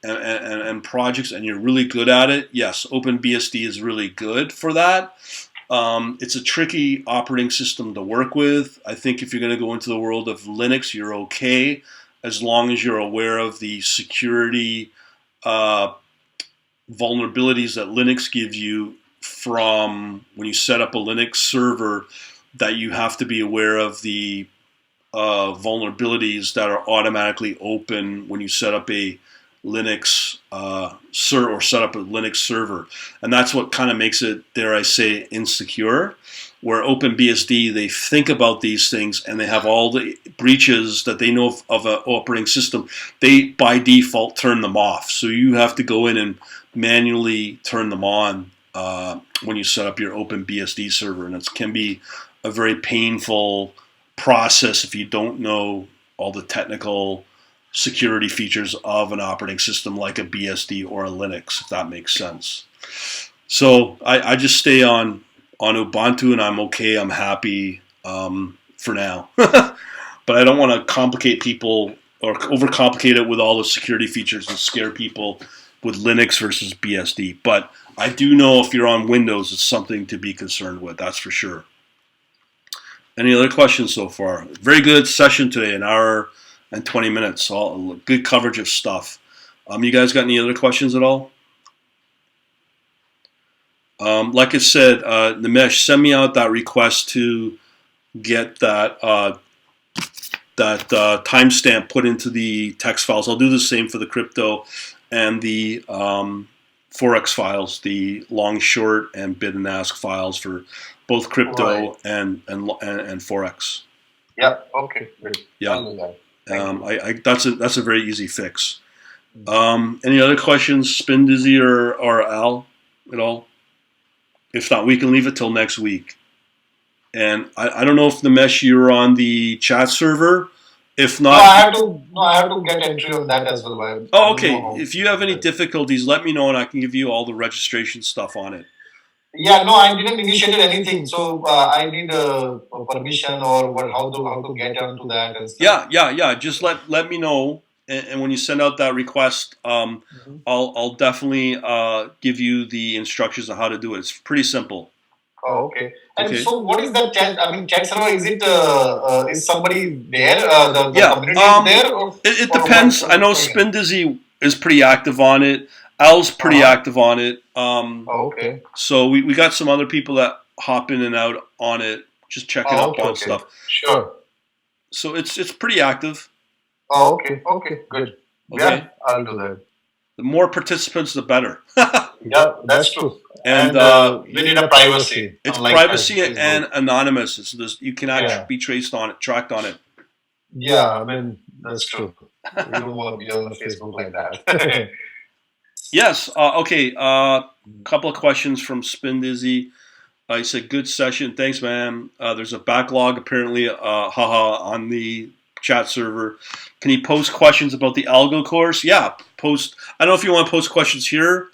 S1: and projects and you're really good at it, yes, OpenBSD is really good for that. It's a tricky operating system to work with. I think if you're going to go into the world of Linux, you're okay as long as you're aware of the security vulnerabilities that Linux gives you from when you set up a Linux server, that you have to be aware of the vulnerabilities that are automatically open when you set up a Linux or set up a Linux server, and that's what kind of makes it, dare I say, insecure. Where OpenBSD, they think about these things and they have all the breaches that they know of an operating system. They by default turn them off, so you have to go in and manually turn them on when you set up your OpenBSD server, and it can be a very painful process if you don't know all the technical security features of an operating system like a BSD or a Linux, if that makes sense. So I just stay on Ubuntu, and I'm okay. I'm happy for now. But I don't want to complicate people or overcomplicate it with all the security features and scare people with Linux versus BSD. But I do know if you're on Windows, it's something to be concerned with. That's for sure. Any other questions so far? Very good session today, an hour and 20 minutes. All good coverage of stuff. You guys got any other questions at all? Like I said, Nimesh, send me out that request to get that timestamp put into the text files. I'll do the same for the crypto and the forex files, the long, short, and bid and ask files for both crypto and forex.
S2: Yeah. Okay. Great.
S1: Yeah. That's a very easy fix. Any other questions, Spin Dizzy or Al at all? If not, we can leave it till next week. And I don't know if Nimesh, you're on the chat server. If not,
S2: I have to get entry on that as well.
S1: Oh, okay. If you have any difficulties, let me know, and I can give you all the registration stuff on it.
S2: Yeah, no, I didn't initiate anything, so I need a permission or how to get onto that and stuff.
S1: Yeah. Just let me know, and when you send out that request, I'll definitely give you the instructions on how to do it. It's pretty simple.
S2: Oh, okay. And so, what is that chat? I mean, chat server, is it is somebody there? The community is there?
S1: It depends. I know Spin Dizzy is pretty active on it. Al's pretty active on it.
S2: Okay.
S1: So we got some other people that hop in and out on it, just checking up on stuff.
S2: Sure.
S1: So it's pretty active.
S2: Oh, okay. Okay, good.
S1: Okay.
S2: Yeah, I'll do that.
S1: The more participants, the better.
S2: Yeah, that's true. And we need a privacy.
S1: It's privacy and anonymous. You can actually be tracked on it.
S2: Yeah, I mean, that's true. We don't want to be on Facebook like that.
S1: Yes. Okay. Couple of questions from Spin Dizzy. He said, "Good session. Thanks, man. There's a backlog apparently, on the chat server. Can you post questions about the algo course? Yeah, post. I don't know if you want to post questions here,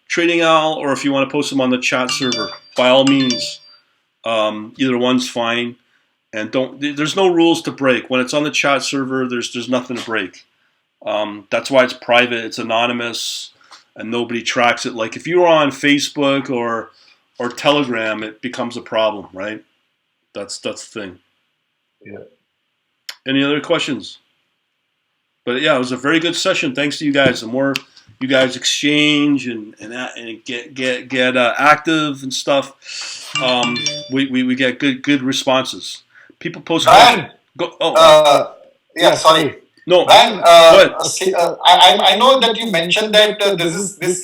S1: Trading Al, or if you want to post them on the chat server. By all means, either one's fine. And there's no rules to break. When it's on the chat server, there's nothing to break. That's why it's private. It's anonymous. And nobody tracks it. Like if you were on Facebook or Telegram, it becomes a problem, right? That's the thing.
S2: Yeah.
S1: Any other questions? But yeah, it was a very good session. Thanks to you guys. The more you guys exchange and get active and stuff, we get good responses. People post.
S2: Brian, yeah, sorry.
S1: No,
S2: Brian,
S1: go ahead.
S2: I know that you mentioned that this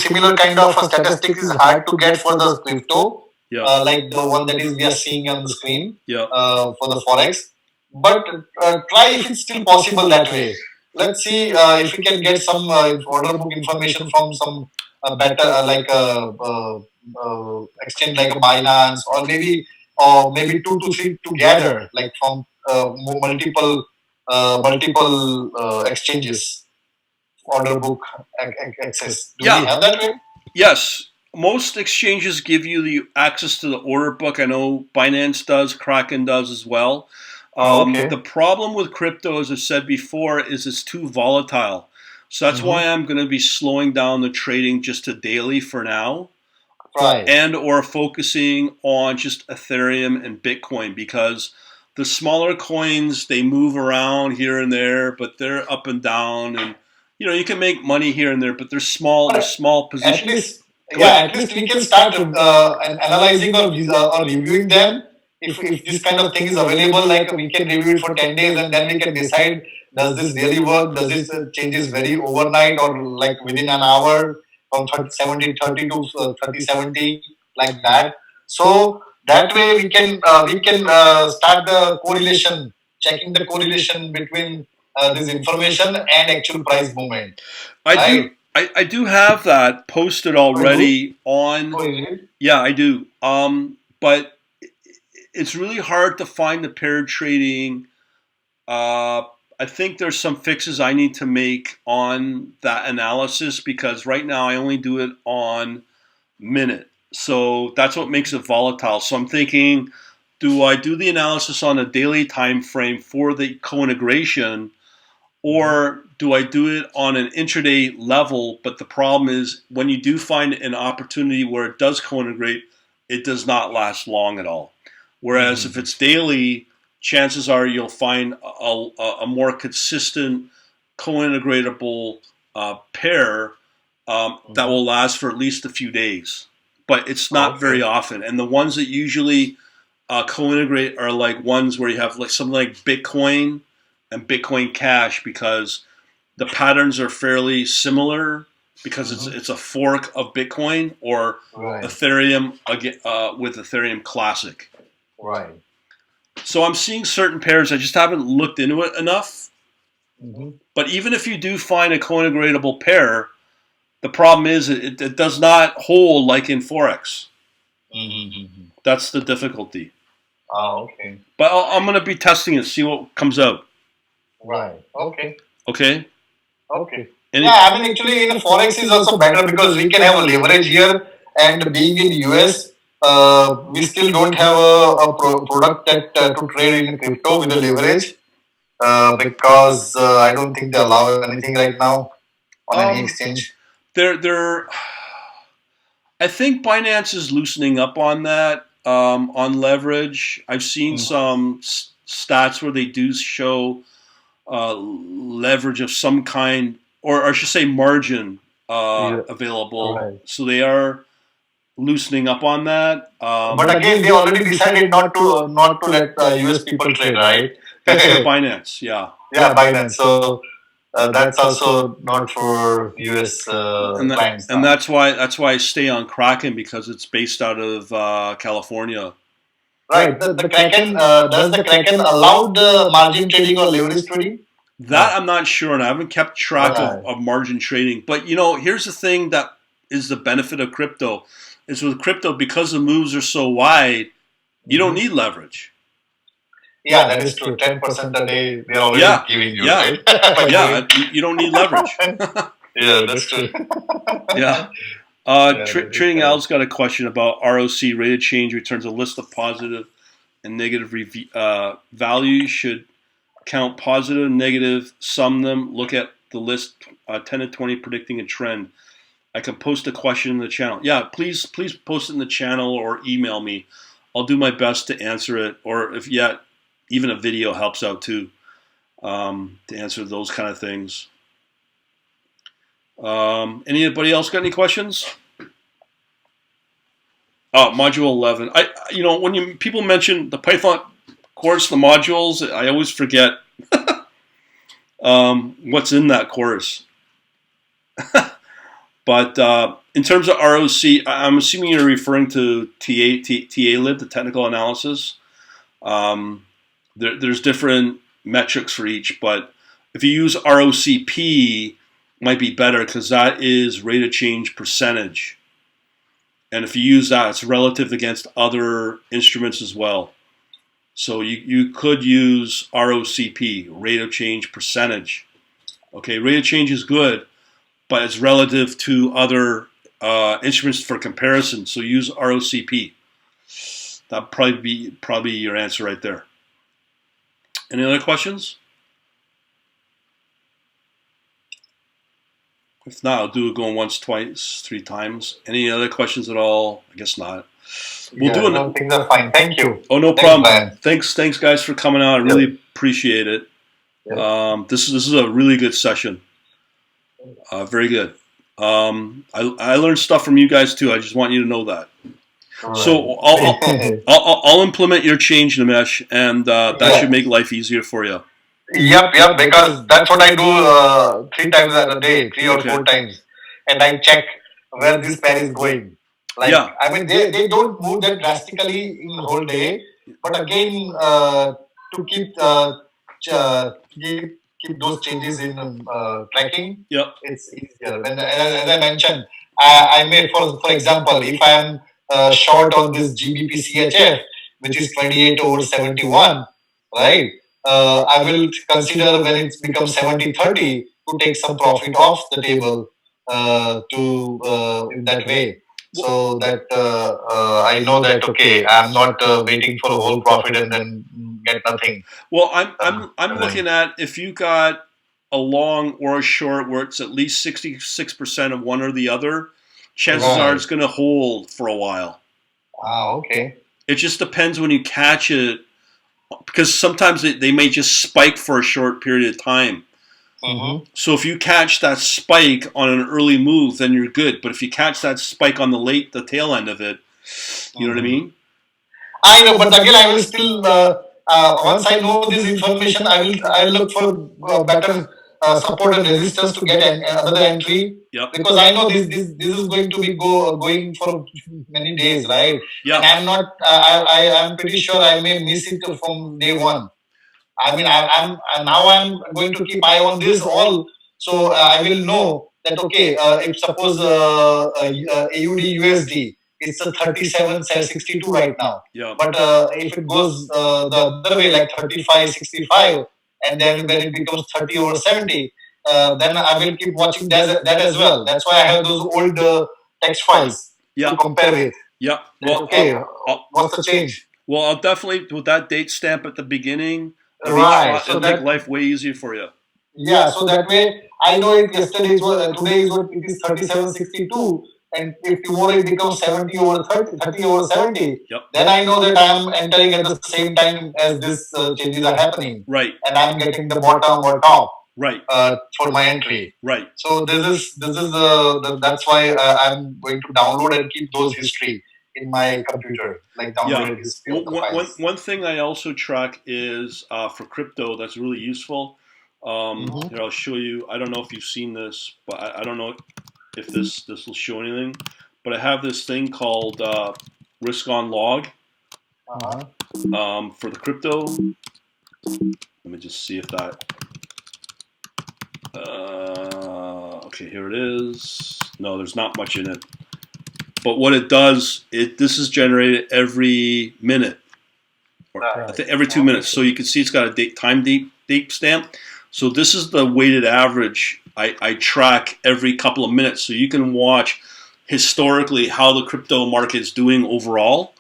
S2: similar kind of statistics is hard to get for the crypto, like the one that we are seeing on the screen, for the forex. But try if it's still possible that way. Let's see if we can get some order book information from some better exchange like a Binance, or maybe 2 to 3 together, like from multiple exchanges, order book access. Do we have that way?
S1: Yes. Most exchanges give you the access to the order book. I know Binance does, Kraken does as well. The problem with crypto, as I said before, is it's too volatile. So that's why I'm going to be slowing down the trading just to daily for now.
S2: Right.
S1: And or focusing on just Ethereum and Bitcoin, because the smaller coins, they move around here and there, but they're up and down. And, you can make money here and there, but they're small
S2: At
S1: positions.
S2: least, at least we can start analyzing or reviewing them. If this kind of thing is available, like we can review it for 10 days and then we can decide, does this really work? Does this changes very overnight or like within an hour from 30 to 30-70, like that. So that way we can start the correlation, checking the correlation between this information and actual price movement. Right?
S1: I do have that posted already on.
S2: Oh, is it?
S1: Yeah, I do. But it's really hard to find the paired trading. I think there's some fixes I need to make on that analysis because right now I only do it on minute. So that's what makes it volatile. So I'm thinking, do I do the analysis on a daily time frame for the co-integration, or do I do it on an intraday level? But the problem is when you do find an opportunity where it does co-integrate, it does not last long at all. Whereas if it's daily, chances are you'll find a more consistent co-integratable pair that will last for at least a few days. But it's not very often. And the ones that usually co-integrate are like ones where you have like something like Bitcoin and Bitcoin Cash because the patterns are fairly similar because it's a fork of Bitcoin or Ethereum with Ethereum Classic.
S2: Right.
S1: So I'm seeing certain pairs. I just haven't looked into it enough. But even if you do find a co-integratable pair, the problem is it does not hold like in forex. That's the difficulty.
S2: Oh, okay.
S1: But I'm going to be testing it, see what comes out.
S2: Right. Okay.
S1: Okay?
S2: Okay. I mean, actually, in forex is also better because we can have a leverage here, and being in US, we still don't have a product that to trade in crypto with a leverage because I don't think they allow anything right now on any exchange.
S1: I think Binance is loosening up on that, on leverage. I've seen some stats where they do show leverage of some kind, or I should say margin available. Right. So they are loosening up on that.
S2: But again, they already decided not to let US people trade, right?
S1: That's Binance, yeah.
S2: Yeah, Binance. So that's also not for US clients.
S1: And that's why I stay on Kraken because it's based out of California.
S2: Right. The Kraken does the Kraken allow the margin trading or leverage trading?
S1: That I'm not sure, and I haven't kept track of margin trading. But here's the thing that is the benefit of crypto: is with crypto, because the moves are so wide, you don't need leverage.
S2: Yeah, that is true. 10% a day they're already giving you.
S1: Yeah, right? You don't need leverage.
S2: Yeah, that's true.
S1: Yeah. Trading Al's got a question about ROC, rate of change, returns a list of positive and negative values. Should count positive and negative, sum them, look at the list 10 to 20 predicting a trend. I can post a question in the channel. Yeah, please post it in the channel or email me. I'll do my best to answer it, or if even a video helps out too, to answer those kind of things. Anybody else got any questions? Module 11. When people mention the Python course, the modules, I always forget what's in that course. But in terms of ROC, I'm assuming you're referring to TALib, the technical analysis. There's different metrics for each, but if you use ROCP, might be better because that is rate of change percentage. And if you use that, it's relative against other instruments as well. So you could use ROCP, rate of change percentage. Okay, rate of change is good, but it's relative to other instruments for comparison. So use ROCP. That'd probably be your answer right there. Any other questions? If not, I'll do it going once, twice, 3 times. Any other questions at all? I guess not. We'll do it.
S2: No, things are fine. Thank you.
S1: Oh, no problem. Thanks, guys, for coming out. I really appreciate it. This is a really good session. Very good. I learned stuff from you guys too. I just want you to know that. So I'll implement your change, Nimesh, and that should make life easier for you.
S2: Yep. Because that's what I do 3 times a day, 3 or 4 times, and I check where this pair is going. Like,
S1: Yeah.
S2: I mean, they don't move that drastically in the whole day, but again, to keep those changes in tracking,
S1: Yep.
S2: it's easier. As I mentioned, I may, for example, if I am short on this GBP CHF, which is 28/71, right? I will consider when it becomes 70/30 to take some profit off the table to in that way. So that I know that okay, I'm not waiting for a whole profit and then get nothing.
S1: Well, I'm looking at if you got a long or a short where it's at least 66% of one or the other, chances are it's going to hold for a while.
S2: Okay.
S1: It just depends when you catch it, because sometimes they may just spike for a short period of time.
S2: Mm-hmm.
S1: So if you catch that spike on an early move, then you're good. But if you catch that spike on the tail end of it, you know what I mean?
S2: I know, but again, I will still once I know this information, I will look for better support and resistance to get another entry.
S1: Yep.
S2: Because I know this is going to be going for many days, right?
S1: Yeah.
S2: And I'm not. I'm pretty sure I may miss it from day one. I mean, now I'm going to keep eye on this all, so I will know that okay, if suppose AUD USD, it's a 37.62 right now.
S1: Yeah.
S2: But if it goes the other way, like 35.65, and then when it becomes 30/70, then I will keep watching that as well. That's why I have those old text files to compare with.
S1: Yeah.
S2: Well, okay, what's the change?
S1: Well, I'll definitely, with that date stamp at the beginning,
S2: Right.
S1: it'll make life way easier for you.
S2: Yeah, so that way I know it yesterday today is what it is 37.62, and if tomorrow it becomes 70/30, 30/70, then I know that I am entering at the same time as this changes are happening.
S1: Right.
S2: And I'm getting the bottom or top.
S1: Right.
S2: For my entry.
S1: Right.
S2: So this is that's why I'm going to download and keep those history in my computer, like downloaded history of the files.
S1: One thing I also track is for crypto that's really useful. Here, I'll show you. I don't know if you've seen this, but I don't know if this will show anything. But I have this thing called risk on log for the crypto. Let me just see if that. Okay, here it is. No, there's not much in it. But what it does, this is generated every minute, or every 2 minutes. So you can see it's got a time date stamp. So this is the weighted average I track every couple of minutes. So you can watch historically how the crypto market is doing overall.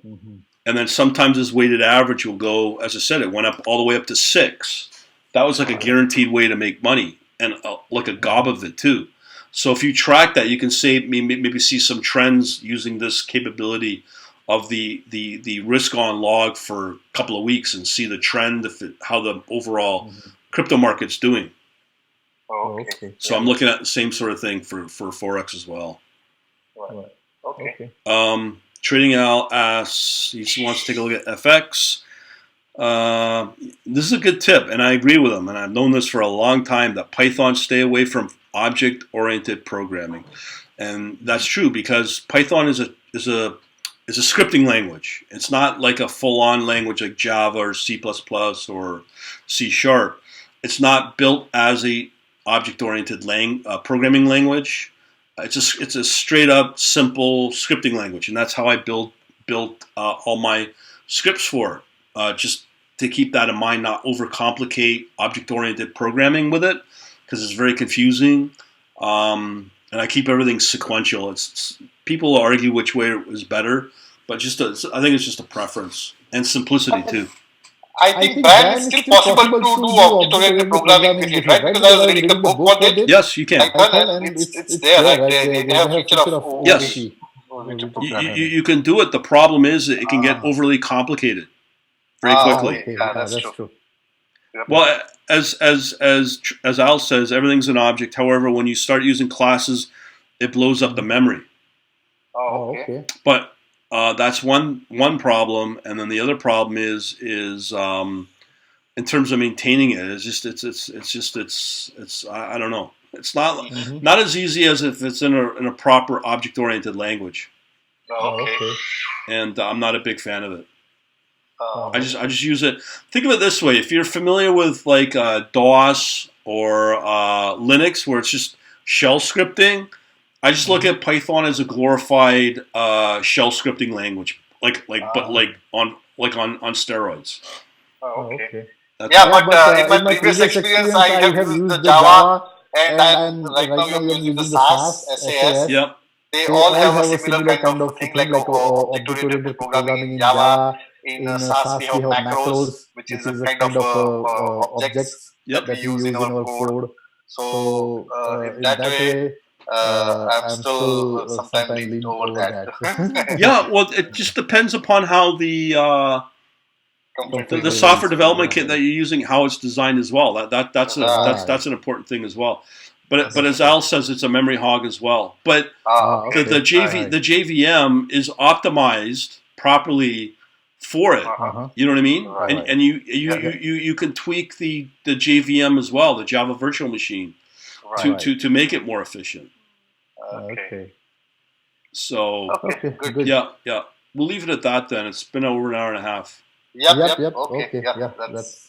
S1: And then sometimes this weighted average will go, as I said, it went up all the way up to 6. That was like a guaranteed way to make money, and like a gob of it too. So if you track that, you can maybe see some trends using this capability of the risk on log for a couple of weeks and see the trend, how the overall crypto market's doing.
S2: Okay.
S1: So I'm looking at the same sort of thing for forex as well.
S2: Right. Okay.
S1: Trading Al asks, he wants to take a look at FX. This is a good tip, and I agree with him, and I've known this for a long time, that Python stay away from object-oriented programming. And that's true, because Python is a scripting language. It's not like a full-on language like Java or C++ or C#. It's not built as a object-oriented programming language. It's a straight-up simple scripting language, and that's how I built all my scripts for it. Just to keep that in mind, not overcomplicate object-oriented programming with it, because it's very confusing. And I keep everything sequential. People argue which way is better, but I think it's just a preference and simplicity too.
S2: I think BAM is still possible to do object-oriented programming with it, right? Because I was reading the book what they did.
S1: Yes, you can.
S2: And it's there, right? They have a feature of OOP.
S1: Yes. You can do it. The problem is that it can get overly complicated very quickly.
S2: Okay. Yeah, that's true.
S1: Well, as Al says, everything's an object. However, when you start using classes, it blows up the memory.
S2: Oh, okay.
S1: But that's one problem, and then the other problem is in terms of maintaining it. It's I don't know. It's not as easy as if it's in a proper object oriented language.
S2: Oh, okay.
S1: And I'm not a big fan of it.
S2: Oh,
S1: I just use it. Think of it this way: if you're familiar with like DOS or Linux, where it's just shell scripting, I just look at Python as a glorified shell scripting language, but on steroids.
S2: oh, okay.
S4: Yeah, but in my previous experience, I have used the Java, and right now I'm using the SAS, SAS.
S1: Yep.
S4: They all have a similar kind of thing, like object-oriented programming in Java. In SAS, we have macros, which is a kind of objects that we use in our code. So in that way, I'm still sometimes leaning over that.
S1: Yeah, well, it just depends upon how the software development kit that you're using, how it's designed as well. That's an important thing as well. But as Al says, it's a memory hog as well. But the JVM is optimized properly for it. You know what I mean?
S2: Right.
S1: And you can tweak the JVM as well, the Java Virtual Machine, to make it more efficient.
S2: Okay.
S1: So
S2: Okay. Good.
S1: yeah, we'll leave it at that then. It's been over an hour and a half.
S2: Yep. Okay. Yeah. That's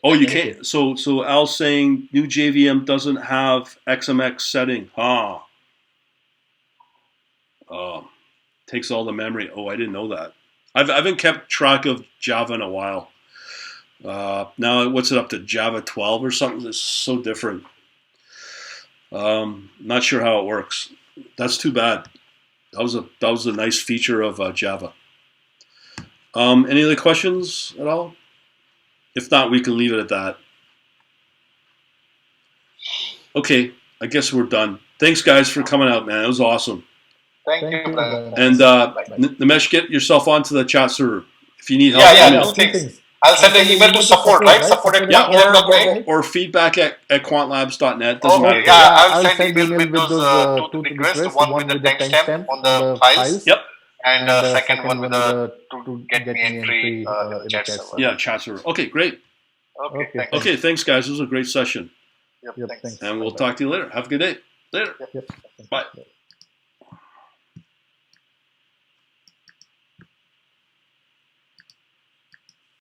S1: Oh, you can't. So Al's saying new JVM doesn't have XMX setting. Takes all the memory. Oh, I didn't know that. I haven't kept track of Java in a while. Now, what's it up to? Java 12 or something? It's so different. Not sure how it works. That's too bad. That was a nice feature of Java. Any other questions at all? If not, we can leave it at that. Okay, I guess we're done. Thanks, guys, for coming out, man. It was awesome.
S2: Thank you, brother.
S1: And Nimesh, get yourself onto the chat server if you need help.
S2: Yeah. Two things. I'll send an email to support, right? Support at quantlab.net.
S1: Or feedback at quantlabs.net.
S2: Okay,
S1: matter.
S2: I'll send email with those two requests. One with the timestamp on the files.
S1: Yep.
S2: And second one with the to get me entry in the chat server.
S1: Yeah, chat server. Okay, great.
S2: Okay, thanks.
S1: Okay, thanks, guys. This was a great session.
S2: Yep, thanks.
S1: And we'll talk to you later. Have a good day. Later.
S4: Yep.
S1: Bye.